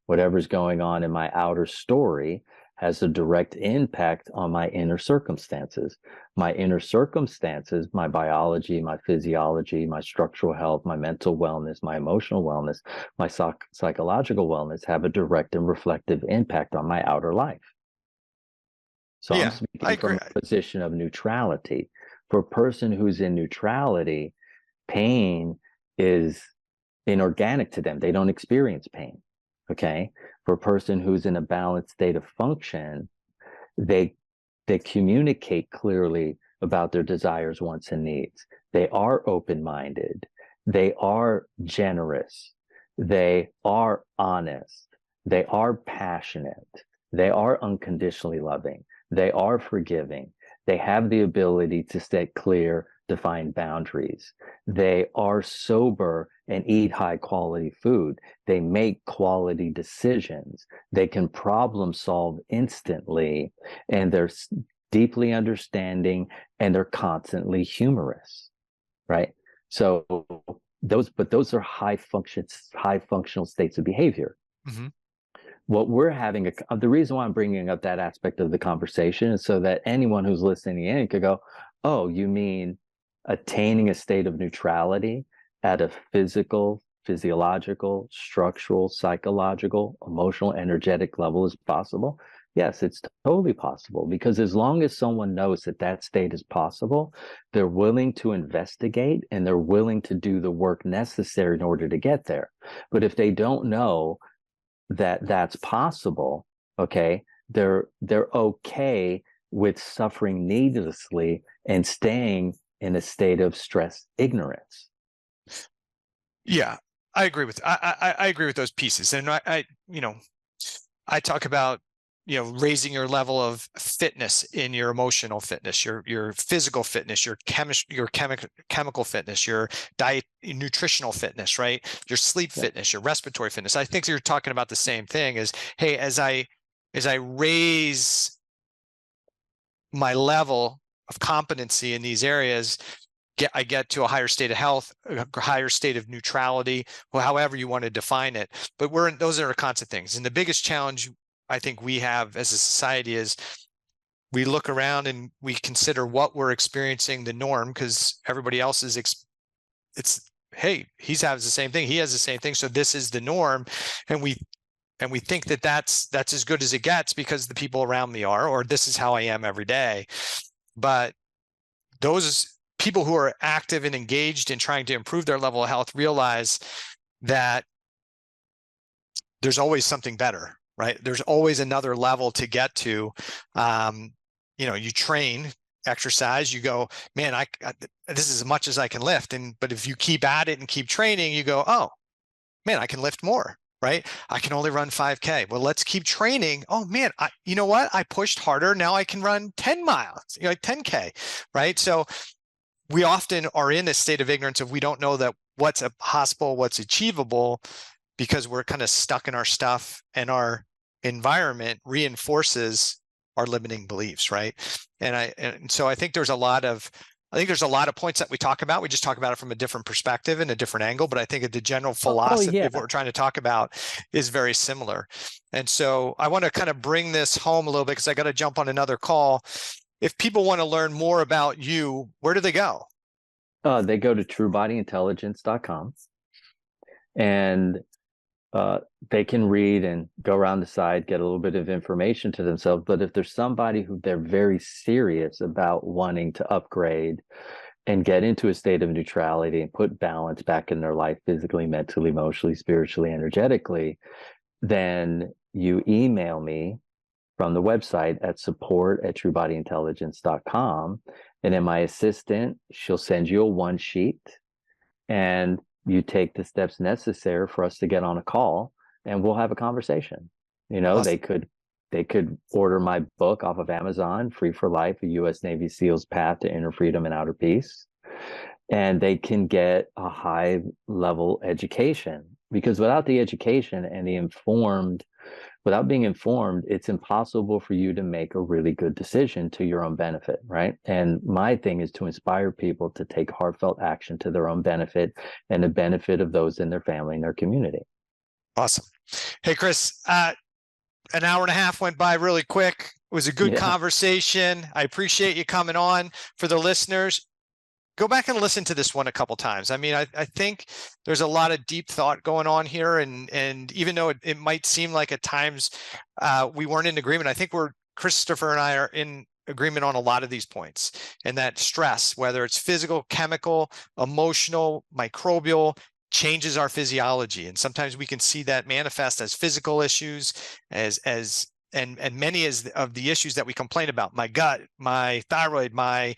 Whatever's going on in my outer story has a direct impact on my inner circumstances. My inner circumstances, my biology, my physiology, my structural health, my mental wellness, my emotional wellness, my psychological wellness have a direct and reflective impact on my outer life. So I'm speaking from a position of neutrality. For a person who's in neutrality, pain is inorganic to them. They don't experience pain. Okay. For a person who's in a balanced state of function, they communicate clearly about their desires, wants, and needs. They are open-minded. They are generous. They are honest. They are passionate. They are unconditionally loving. They are forgiving. They have the ability to set clear, defined boundaries. They are sober and eat high quality food. They make quality decisions. They can problem solve instantly, and they're deeply understanding, and they're constantly humorous, right? So those are high functional states of behavior. Mm-hmm. What we're having, the reason why I'm bringing up that aspect of the conversation is so that anyone who's listening in could go, oh, you mean attaining a state of neutrality at a physical, physiological, structural, psychological, emotional, energetic level is possible? Yes, it's totally possible, because as long as someone knows that that state is possible, they're willing to investigate and they're willing to do the work necessary in order to get there. But if they don't know that that's possible, okay, they're okay with suffering needlessly and staying in a state of stress ignorance. Yeah, I agree with I agree with those pieces. And I talk about, raising your level of fitness in your emotional fitness, your physical fitness, your chemical fitness, your nutritional fitness, right? Your sleep fitness, your respiratory fitness. I think you're talking about the same thing. As, hey, as I raise my level of competency in these areas, I get to a higher state of health, a higher state of neutrality, or however you want to define it. But those are constant things. And the biggest challenge I think we have as a society is we look around and we consider what we're experiencing the norm, because everybody else is, hey, he has the same thing. He has the same thing. So this is the norm. And we think that that's as good as it gets because the people around me are, or this is how I am every day. But those people who are active and engaged in trying to improve their level of health realize that there's always something better, right? There's always another level to get to. You train, exercise, you go, man, this is as much as I can lift. But if you keep at it and keep training, you go, oh man, I can lift more, right? I can only run 5K. Well, let's keep training. Oh man, you know what? I pushed harder. Now I can run 10 miles, like 10K, right? So we often are in a state of ignorance of, we don't know that what's possible, what's achievable, because we're kind of stuck in our stuff, and our environment reinforces our limiting beliefs, right? And so I think there's a lot of points that we talk about. We just talk about it from a different perspective and a different angle, but I think the general philosophy of what we're trying to talk about is very similar. And so I want to kind of bring this home a little bit, because I got to jump on another call. If people want to learn more about you, where do they go? They go to truebodyintelligence.com, and they can read and go around the site, get a little bit of information to themselves. But if there's somebody who they're very serious about wanting to upgrade and get into a state of neutrality and put balance back in their life, physically, mentally, emotionally, spiritually, energetically, then you email me from the website at support@truebodyintelligence.com. And then my assistant, she'll send you a one sheet, and you take the steps necessary for us to get on a call, and we'll have a conversation. Awesome. They could order my book off of Amazon, Free for Life, a U.S. Navy SEAL's Path to Inner Freedom and Outer Peace. And they can get a high level education, because without the education and without being informed, it's impossible for you to make a really good decision to your own benefit, right? And my thing is to inspire people to take heartfelt action to their own benefit and the benefit of those in their family and their community. Awesome. Hey, Chris, an hour and a half went by really quick. It was a good conversation. I appreciate you coming on. For the listeners, go back and listen to this one a couple times. I mean, I think there's a lot of deep thought going on here. And even though it might seem like at times we weren't in agreement, I think Christopher and I are in agreement on a lot of these points. And that stress, whether it's physical, chemical, emotional, microbial, changes our physiology. And sometimes we can see that manifest as physical issues, and many of the issues that we complain about, my gut, my thyroid, my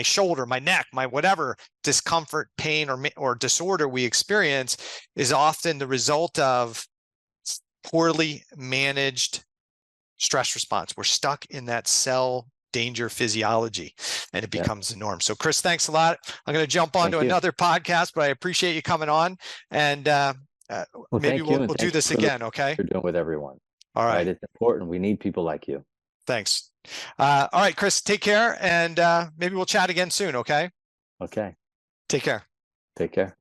shoulder, my neck, my whatever discomfort, pain, or disorder we experience, is often the result of poorly managed stress response. We're stuck in that cell danger physiology, and it becomes the norm. So Chris, thanks a lot. I'm going to jump on to another podcast, but I appreciate you coming on, and maybe we'll do this again. Okay. You're doing with everyone. All right. It's important. We need people like you. Thanks. All right, Chris, take care, and maybe we'll chat again soon. Okay. Okay. Take care. Take care.